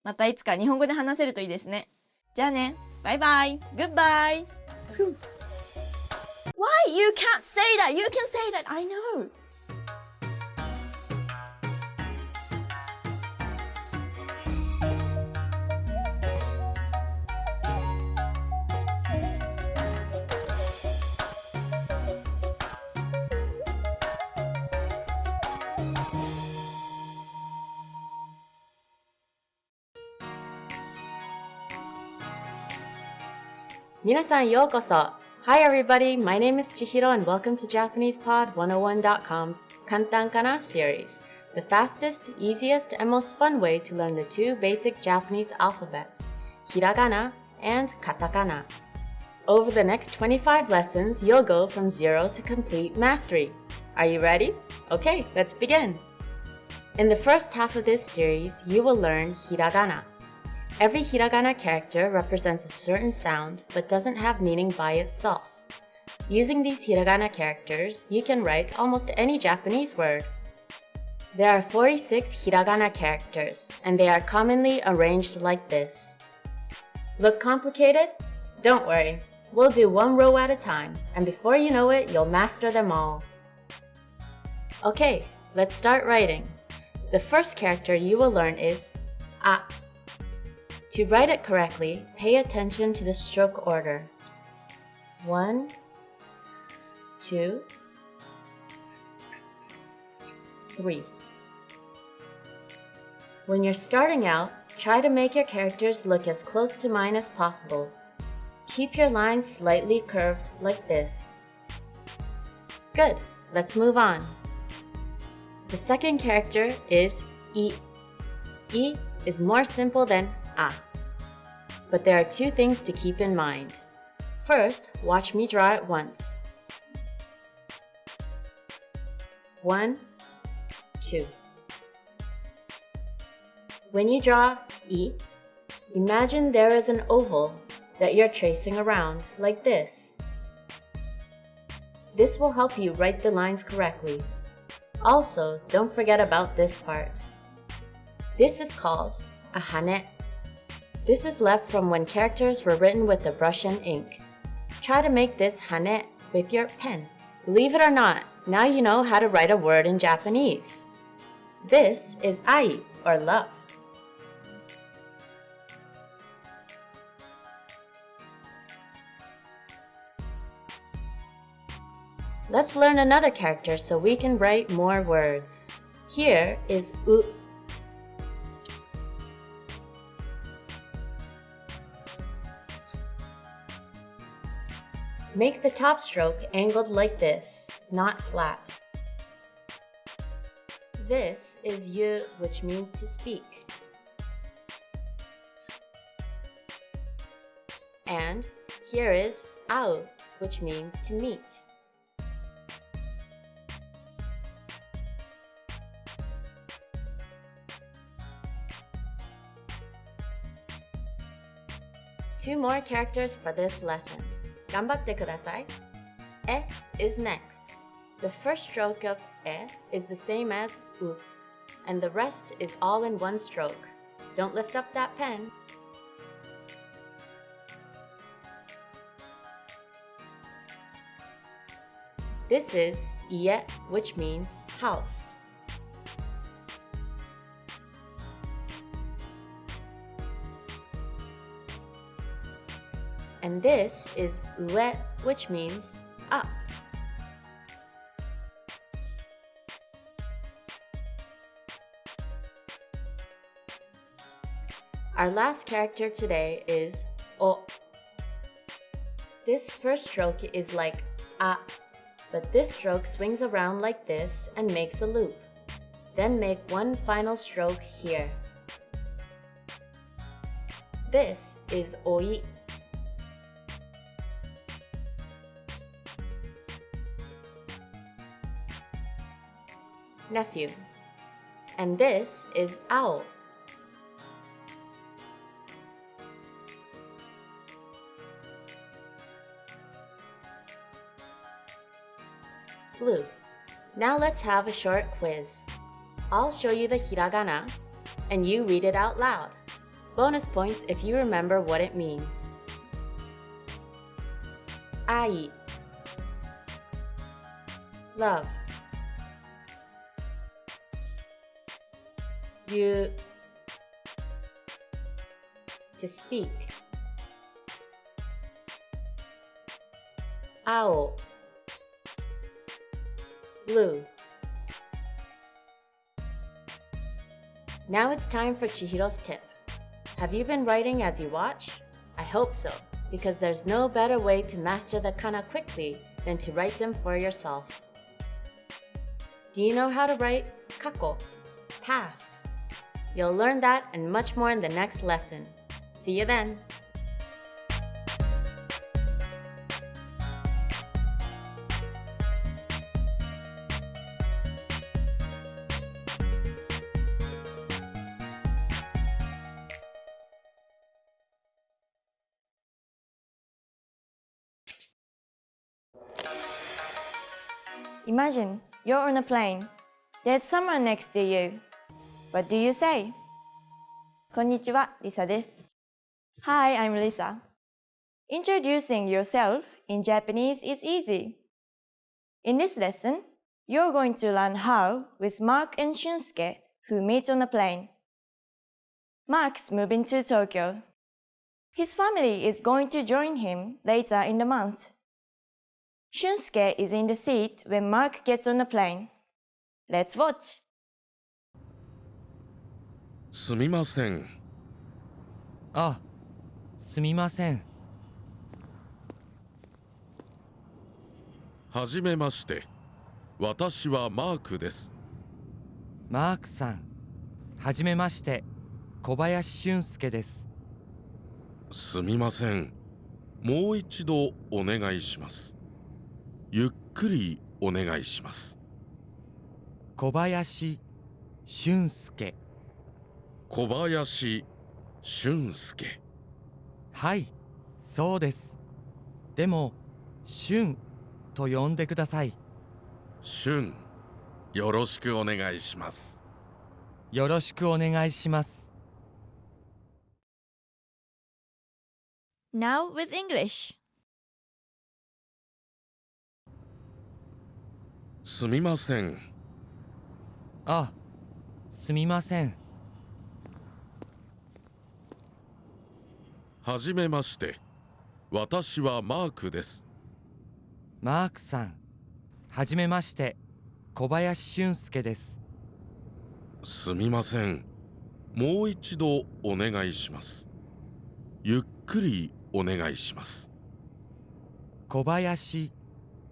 またいつか日本語で話せるといいですね。じゃあね。バイバイ。Goodbye. Why? You can't say that. You can say that. I know. 皆さんようこそ. Hi everybody, my name is Chihiro and welcome to JapanesePod101.com's Kantankana series, the fastest, easiest, and most fun way to learn the two basic Japanese alphabets, Hiragana and Katakana. Over the next 25 lessons, you'll go from zero to complete mastery. Are you ready? Okay, let's begin. In the first half of this series, you will learn Hiragana. Every Hiragana character represents a certain sound but doesn't have meaning by itself. Using these Hiragana characters, you can write almost any Japanese word. There are 46 hiragana characters, and they are commonly arranged like this. Look complicated? Don't worry, we'll do one row at a time, and before you know it, you'll master them all. Okay, let's start writing. The first character you will learn is A. To write it correctly, pay attention to the stroke order. 1, 2, 3. When you're starting out, try to make your characters look as close to mine as possible. Keep your lines slightly curved like this. Good, let's move on. The second character is I. I is more simple than A. But there are two things to keep in mind. First, watch me draw it once. 1, 2. When you draw I, imagine there is an oval that you're tracing around like this. This will help you write the lines correctly. Also, don't forget about this part. This is called a hane. This is left from when characters were written with a brush and ink. Try to make this hane with your pen. Believe it or not, now you know how to write a word in Japanese. This is ai, or love. Let's learn another character so we can write more words. Here is u. Make the top stroke angled like this, not flat. This is yu, which means to speak. And here is au, which means to meet. Two more characters for this lesson. Ganbatte kudasai. E is next. The first stroke of e is the same as u, and the rest is all in one stroke. Don't lift up that pen. This is ie, which means house. And this is ue, which means up. Our last character today is o. This first stroke is like a, but this stroke swings around like this and makes a loop. Then make one final stroke here. This is oi. Nephew. And this is ao. Blue. Now let's have a short quiz. I'll show you the hiragana, and you read it out loud. Bonus points if you remember what it means. Ai. Love. Yu. To speak. Ao. Blue. Now it's time for Chihiro's tip. Have you been writing as you watch? I hope so, because there's no better way to master the kana quickly than to write them for yourself. Do you know how to write kako, past? You'll learn that and much more in the next lesson. See you then! Imagine you're on a plane. There's someone next to you. What do you say? こんにちは、リサです。Hi, I'm Lisa. Introducing yourself in Japanese is easy. In this lesson, you're going to learn how with Mark and Shunsuke, who meet on a plane. Mark's moving to Tokyo. His family is going to join him later in the month. Shunsuke is in the seat when Mark gets on the plane. Let's watch. すみません。あ、すみません。はじめまして。私はマークです。マークさん、はじめまして。小林俊介です。すみません。もう一度お願いします。ゆっくりお願いします。小林俊介。小林俊介。はい、そうです。でも、俊と呼んでください。俊、よろしくお願いします。よろしくお願いします。Now with English. すみません。あ、すみません。はじめまして。私はマークです。マークさん、はじめまして。小林俊介です。すみません。もう一度お願いします。ゆっくりお願いします。小林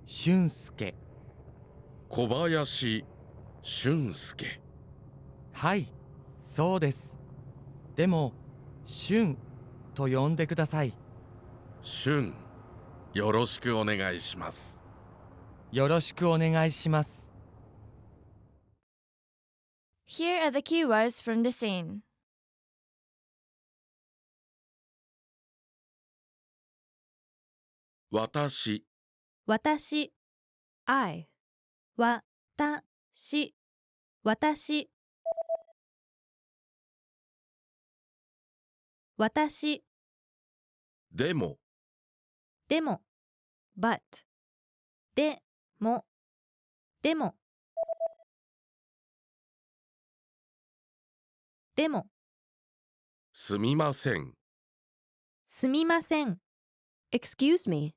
俊介。小林俊介。はい、そうです。でも、俊と呼んでください。俊、よろしくお願いします。よろしくお願いします。Here are the keywords from the scene. 私、私 I わたし私私でも、でも but でもでもでもすみません。すみません excuse me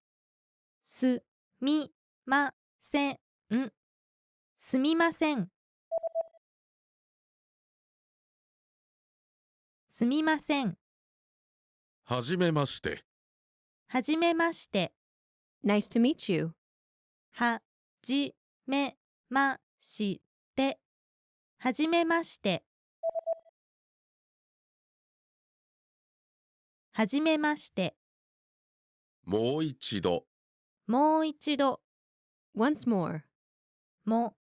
すみませんすみませんすみませんはじめまして。はじめまして Nice to meet you はじめましてはじめましてはじめましてもう一度。もう一度 Once more もう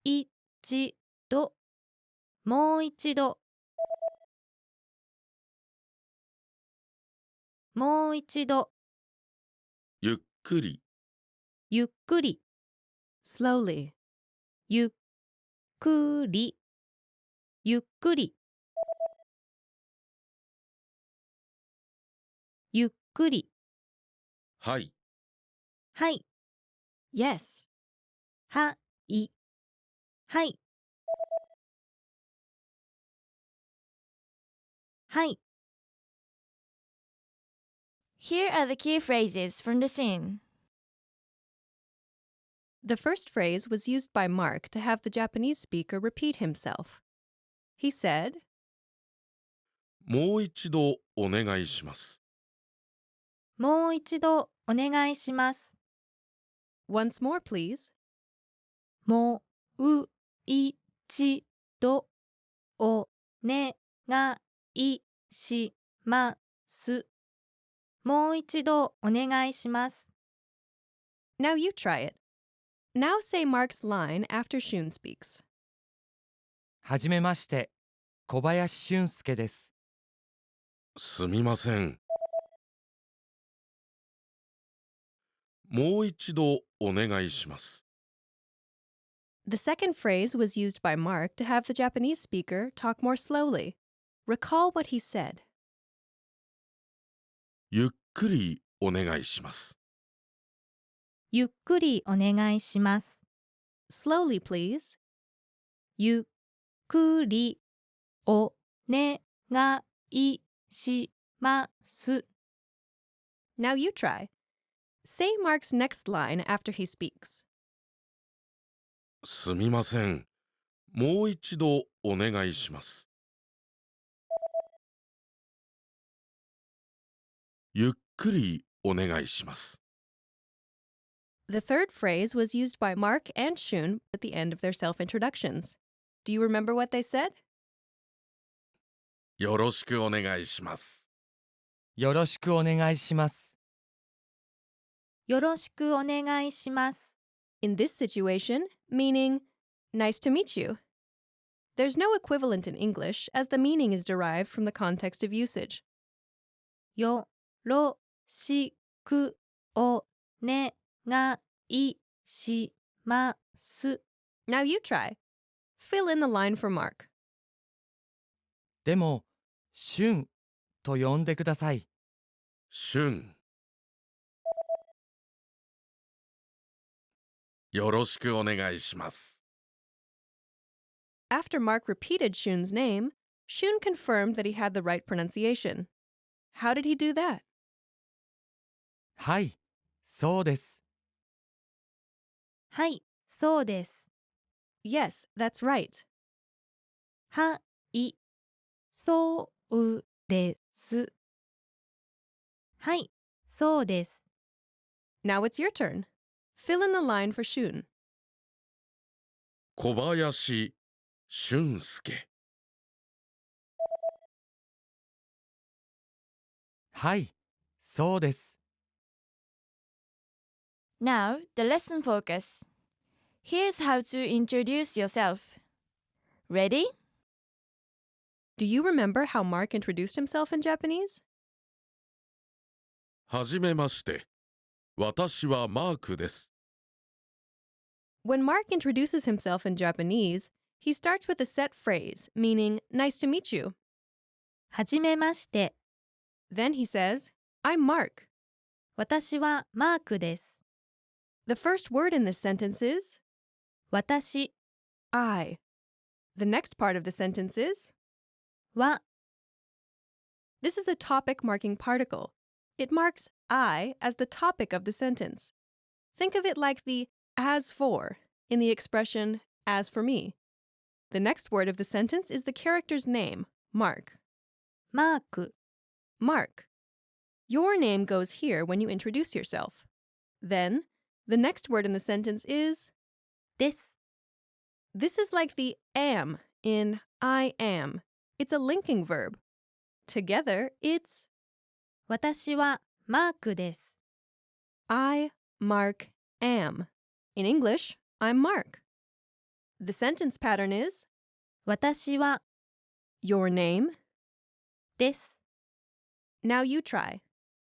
一度もう一度もう一度ゆっくり。ゆっくり slowly ゆっくりゆっくりゆっくりはい。はい Yes はいはいはい Here are the key phrases from the scene. The first phrase was used by Mark to have the Japanese speaker repeat himself. He said, もう一度お願いします。もう一度お願いします。Once more, please. もう一度お願いします。もう一度お願いします。Now you try it. Now say Mark's line after Shun speaks. はじめまして。小林俊介です。すみません。もう一度お願いします。The second phrase was used by Mark to have the Japanese speaker talk more slowly. Recall what he said. ゆっくりお願いします。ゆっくりお願いします。 Slowly, please. ゆっくりお願いします。 Now you try. Say Mark's next line after he speaks. すみません。もう一度お願いします。ゆっくりお願いします。The third phrase was used by Mark and Shun at the end of their self-introductions. Do you remember what they said? よろしくお願いします。よろしくお願いします。よろしくお願いします。 In this situation, meaning, nice to meet you. There's no equivalent in English as the meaning is derived from the context of usage. よろしくお願いします。 Now you try. Fill in the line for Mark. でも、シュンと呼んでください。しゅん。よろしくお願いします。After Mark repeated Shun's name, Shun confirmed that he had the right pronunciation. How did he do that? はい、そうです。はい、そうです。 Yes, that's right. はい、そうです。はい、そうです。 Now it's your turn. Fill in the line for Shun. 小林俊介。はい、そうです。Now, the lesson focus. Here's how to introduce yourself. Ready? Do you remember how Mark introduced himself in Japanese? はじめまして。私はマークです。When Mark introduces himself in Japanese, he starts with a set phrase, meaning, nice to meet you. はじめまして。 Then he says, I'm Mark. 私はマークです。 The first word in this sentence is 私 I. The next part of the sentence is は this is a topic marking particle. It marks I as the topic of the sentence. Think of it like the as for in the expression as for me. The next word of the sentence is the character's name, Mark. マーク Mark. Your name goes here when you introduce yourself. Then, the next word in the sentence is です。 this is like the am in I am. It's a linking verb. Together, it's 私はマークです。 I, Mark, am. In English, I'm Mark. The sentence pattern is 私は your name. です。 Now you try.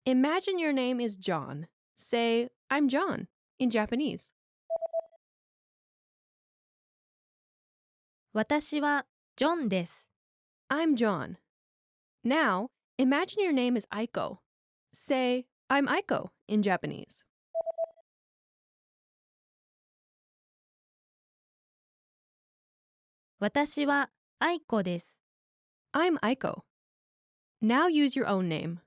Imagine your name is John. Say, I'm John, in Japanese. 私はジョンです。 I'm John. Now, imagine your name is Aiko. Say, I'm Aiko, in Japanese. 私はアイコです。 I'm Aiko. Now use your own name.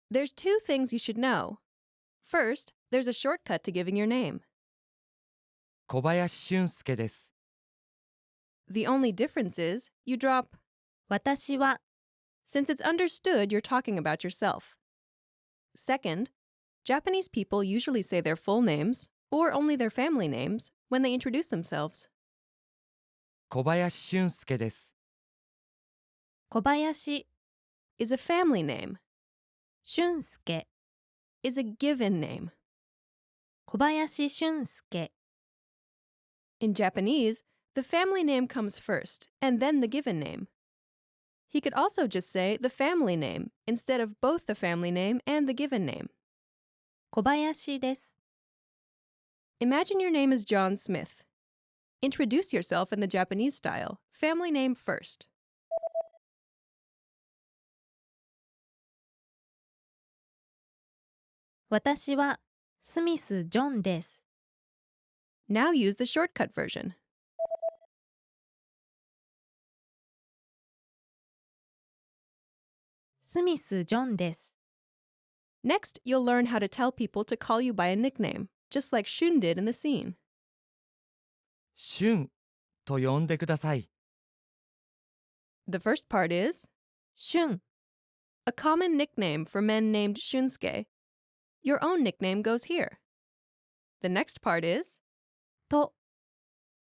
There's two things you should know. First, there's a shortcut to giving your name. 小林俊介です。 The only difference is you drop 私は since it's understood you're talking about yourself. Second, Japanese people usually say their full names, or only their family names, when they introduce themselves. 小林俊介です。小林 Is a family name, 俊介 is a given name. 小林俊介 In Japanese, the family name comes first, and then the given name. He could also just say the family name instead of both the family name and the given name. 小林です。 Imagine your name is John Smith. Introduce yourself in the Japanese style, family name first. 私はスミス・ジョンです。 Now use the shortcut version. スミス・ジョンです。 Next, you'll learn how to tell people to call you by a nickname, just like Shun did in the scene. シュンと呼んでください。 The first part is シュン、 a common nickname for men named Shunsuke. Your own nickname goes here. The next part is と、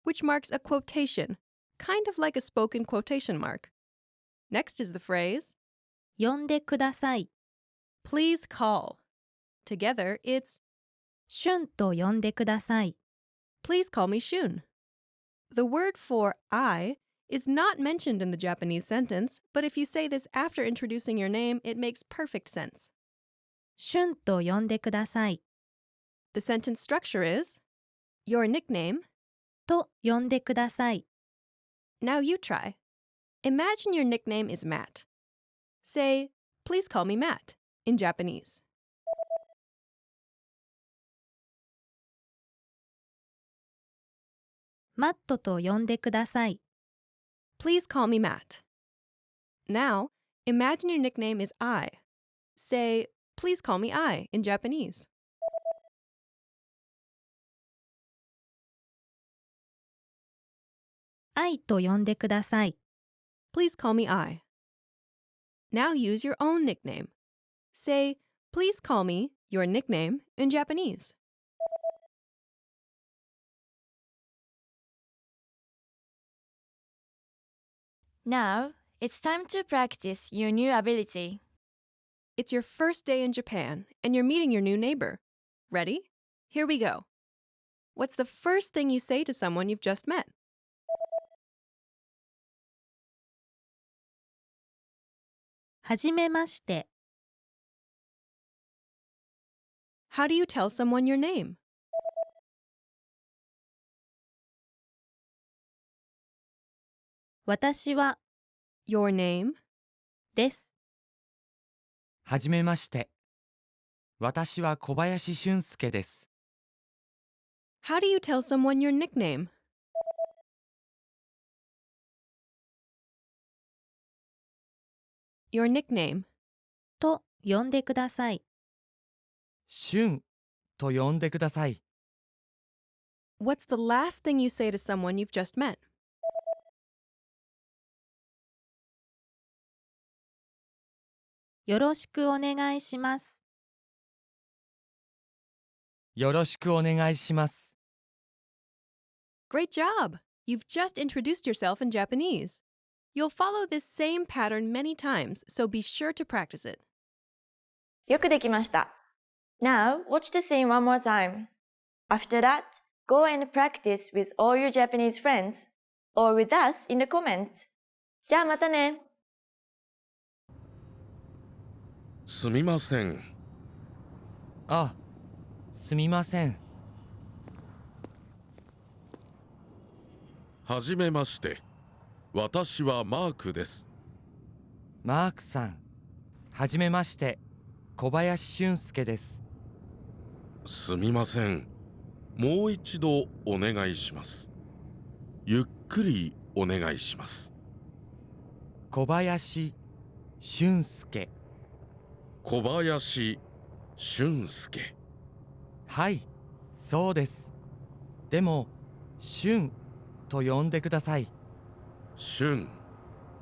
which marks a quotation, kind of like a spoken quotation mark. Next is the phrase 呼んでください。 please call. Together, it's シュンと呼んでください。 please call me Shun. The word for I is not mentioned in the Japanese sentence, but if you say this after introducing your name, it makes perfect sense. シュンと呼んでください。 The sentence structure is your nickname. と呼んでください。 Now you try. Imagine your nickname is Matt. Say, please call me Matt in Japanese. マットと呼んでください。 Please call me Matt. Now, imagine your nickname is I. Say, please call me I in Japanese. 愛と呼んでください。 Please call me I. Now use your own nickname. Say, please call me your nickname in Japanese. Now, it's time to practice your new ability. It's your first day in Japan, and you're meeting your new neighbor. Ready? Here we go. What's the first thing you say to someone you've just met? はじめまして。 How do you tell someone your name? 私は Your name? です。はじめまして。私は小林俊介です。 How do you tell someone your nickname? your nickname. と呼んでください。シュンと呼んでください。 What's the last thing you say to someone you've just met? よろしくお願いします。よろしくお願いします。 Great job! You've just introduced yourself in Japanese. You'll follow this same pattern many times, so be sure to practice it. よくできました。Now, watch the scene one more time. After that, go and practice with all your Japanese friends or with us in the comments. じゃあまたね。すみません。あ、すみません。はじめまして。私はマークです。マークさん、はじめまして。小林俊介です。すみません。もう一度お願いします。ゆっくりお願いします。小林俊介。小林俊介。はい、そうです。でも、俊と呼んでください。俊、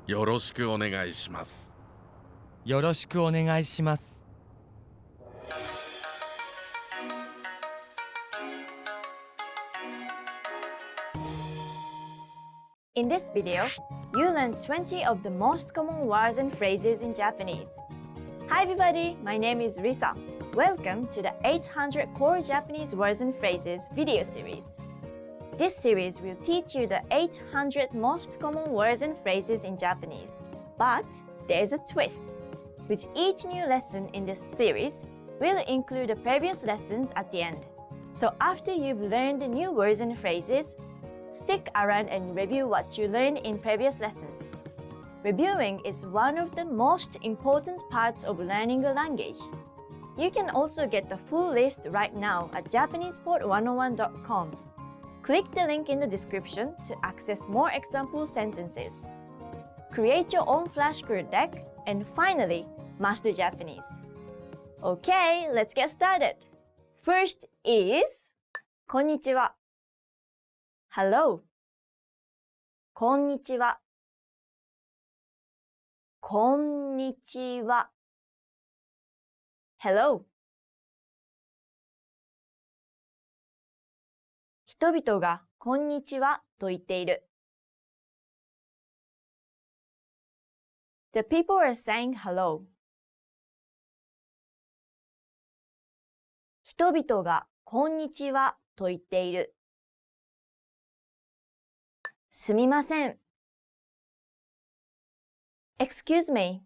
よろしくお願いします。よろしくお願いします。In this video, you learned 20 of the most common words and phrases in Japanese. Hi everybody, my name is Risa. Welcome to the 800 Core Japanese Words and Phrases video series. This series will teach you the 800 most common words and phrases in Japanese. But there's a twist. With each new lesson in this series, We'll include the previous lessons at the end. So after you've learned the new words and phrases, stick around and review what you learned in previous lessons. Reviewing is one of the most important parts of learning a language. You can also get the full list right now at Japanesepod101.com. Click the link in the description to access more example sentences. Create your own flashcard deck, and finally, master Japanese. Okay, let's get started. First is こんにちは Hello こんにちはこんにちは Hello 人々がこんにちはと言っている The people are saying hello 人々がこんにちはと言っている。すみません。Excuse me。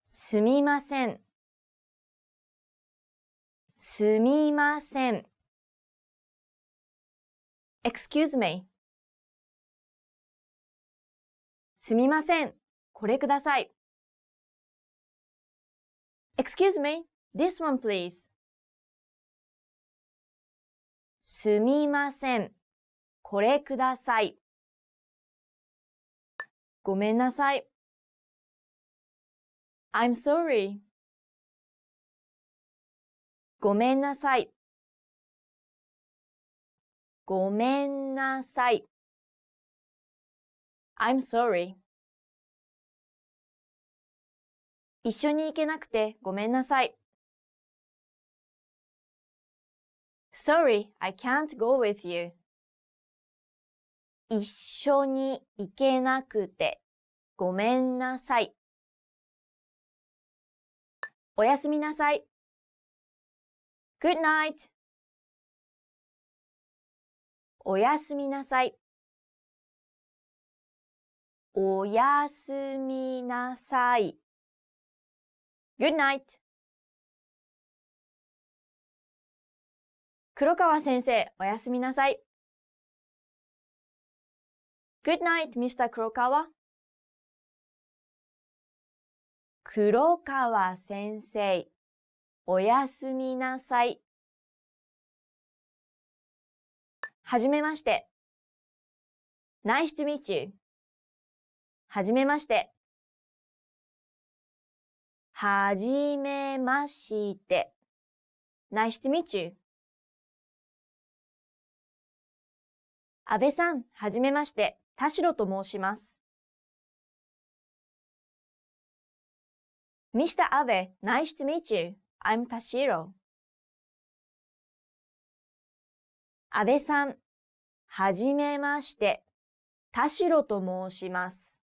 すみません。すみません。Excuse me。すみません。これください。Excuse me。This one, please. すみません。これください。ごめんなさい。I'm sorry. ごめんなさい。ごめんなさい。I'm sorry. 一緒に行けなくてごめんなさい。Sorry, I can't go with you. 一緒に行けなくてごめんなさい。おやすみなさい。Good night. おやすみなさい。おやすみなさい。Good night. 黒川先生、おやすみなさい。Good night, Mr. 黒川。黒川先生、おやすみなさい。はじめまして。Nice to meet you. はじめまして。はじめまして。Nice to meet you. 安倍さん、はじめまして。田代と申します。Mr. Abe, nice to meet you. I'm Tashiro. 安倍さん、はじめまして。田代と申します。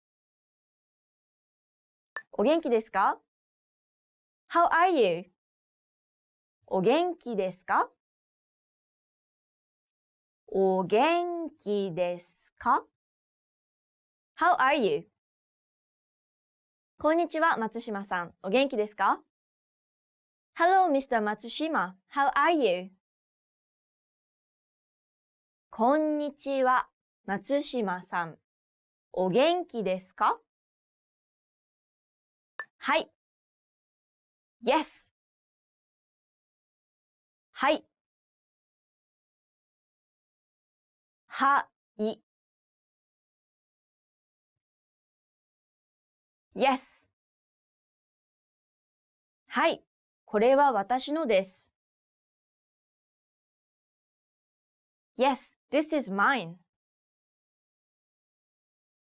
お元気ですか？ How are you? お元気ですか？お元気ですか？ How are you? こんにちは、松島さん。お元気ですか？ Hello, Mr. 松島。How are you? こんにちは、松島さん。お元気ですか？はい。Yes。はい。はい。Yes。はい。これは私のです。Yes, this is mine.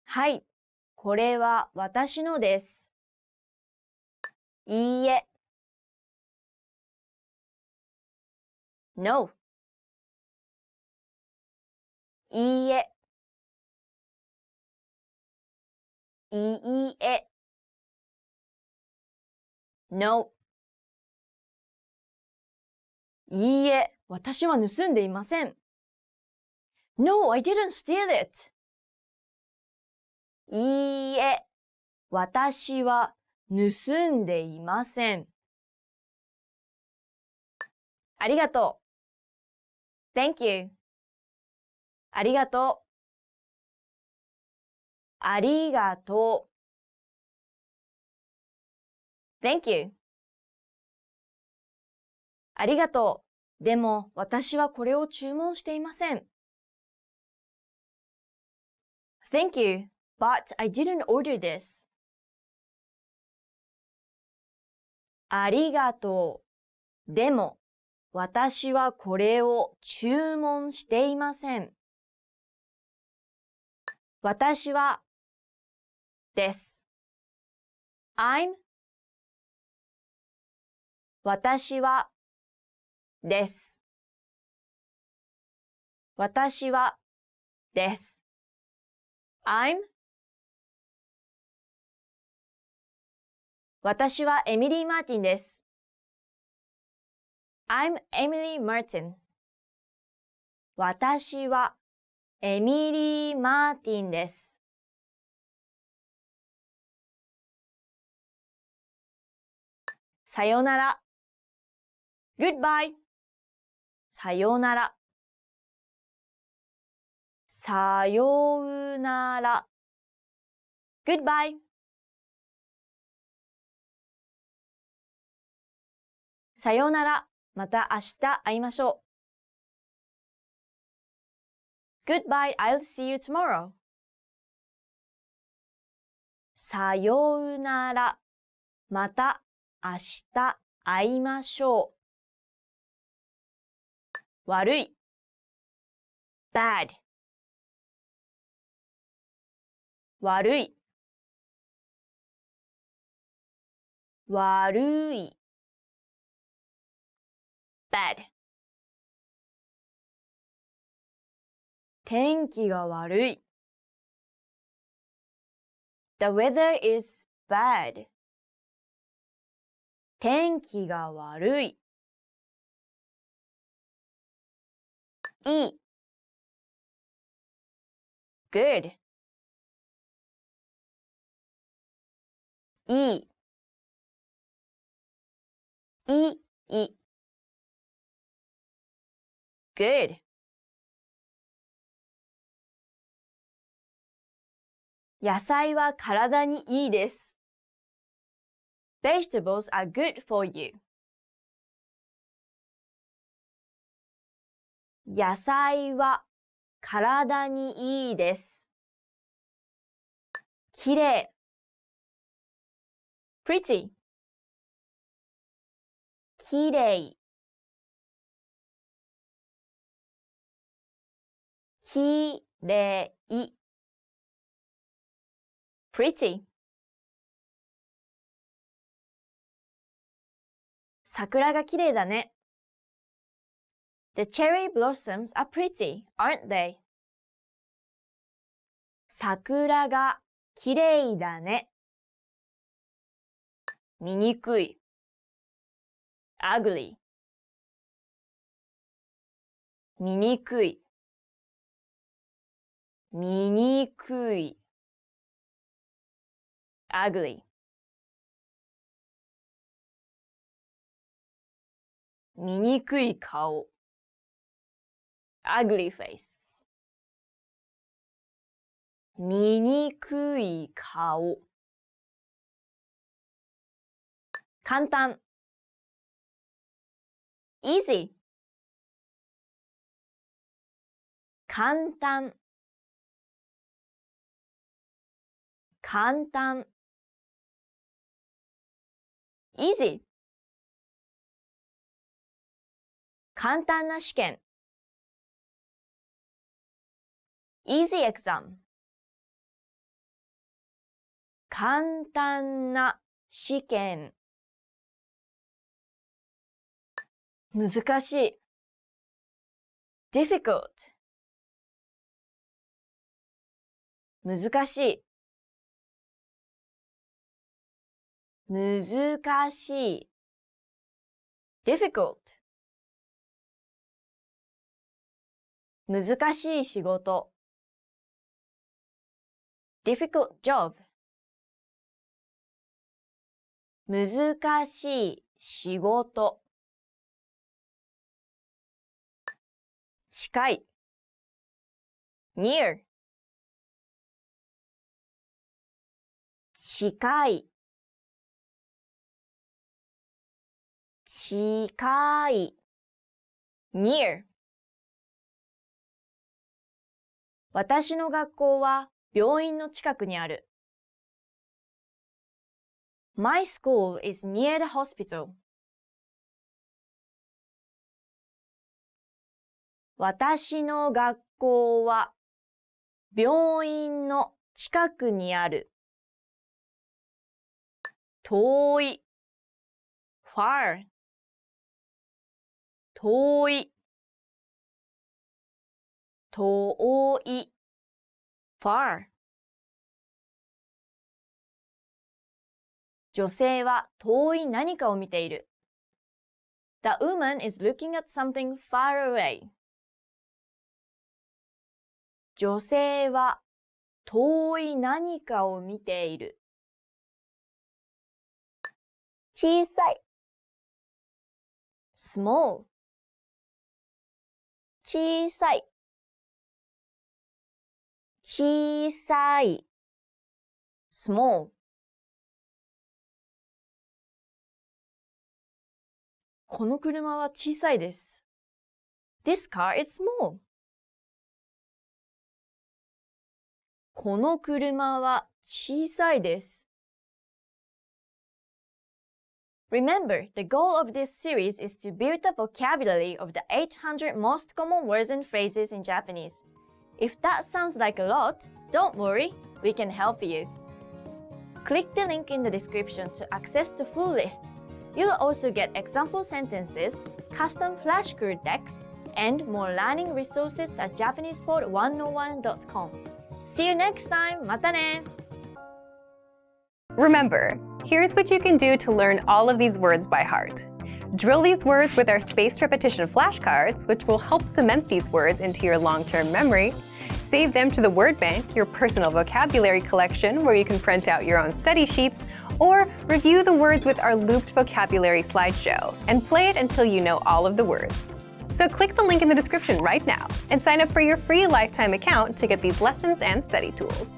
はい。これは私のです。いいえ。No. いいえ。いいえ。No. いいえ、私は盗んでいません。No, I didn't steal it. いいえ、私は盗んでいません。ありがとう。Thank you. ありがとう。ありがとう。Thank you. ありがとう。でも私はこれを注文していません。Thank you, but I didn't order this. ありがとう。でも私はこれを注文していません。私はです。I'm 私はです。私はです。I'm 私はエミリー・マーティンです。I'm Emily Martin. 私はエミリー・マーティンです。さよなら。Goodbye. さよなら。さようなら。Goodbye. さようなら。また明日会いましょう。Goodbye, I'll see you tomorrow. さようなら。また明日会いましょう。悪い。bad。悪い。悪い。bad。天気が悪い。The weather is bad. 天気が悪い。いい。good。いい。いい。good。野菜は体にいいです。Vegetables are good for you. 野菜は体にいいです。きれい。pretty。きれい。きれい。pretty。桜がきれいだね。The cherry blossoms are pretty, aren't they? 桜がきれいだね。醜い。ugly。醜い。醜い。ugly。醜い顔。ugly face。醜い顔。簡単。easy。簡単。簡単。easy。簡単な試験。easy exam。簡単な試験。難しい。difficult。難しい。難しい。difficult。難しい仕事。difficult job。難しい仕事。近い near 近い近い near 私の学校は病院の近くにある。My school is near the hospital. 私の学校は病院の近くにある。遠い far 遠い遠い far 女性は遠い何かを見ている。The woman is looking at something far away. 女性は遠い何かを見ている。小さい small 小さい小さい small この車は小さいです。This car is small. この車は小さいです。Remember, the goal of this series is to build the vocabulary of the 800 most common words and phrases in Japanese. If that sounds like a lot, don't worry, we can help you. Click the link in the description to access the full list. You'll also get example sentences, custom flashcard decks, and more learning resources at JapanesePod101.com. See you next time! またね! Remember, here's what you can do to learn all of these words by heart. Drill these words with our spaced repetition flashcards, which will help cement these words into your long-term memory. Save them to the word bank, your personal vocabulary collection, where you can print out your own study sheets, or review the words with our looped vocabulary slideshow, and play it until you know all of the words. So click the link in the description right now and sign up for your free lifetime account to get these lessons and study tools.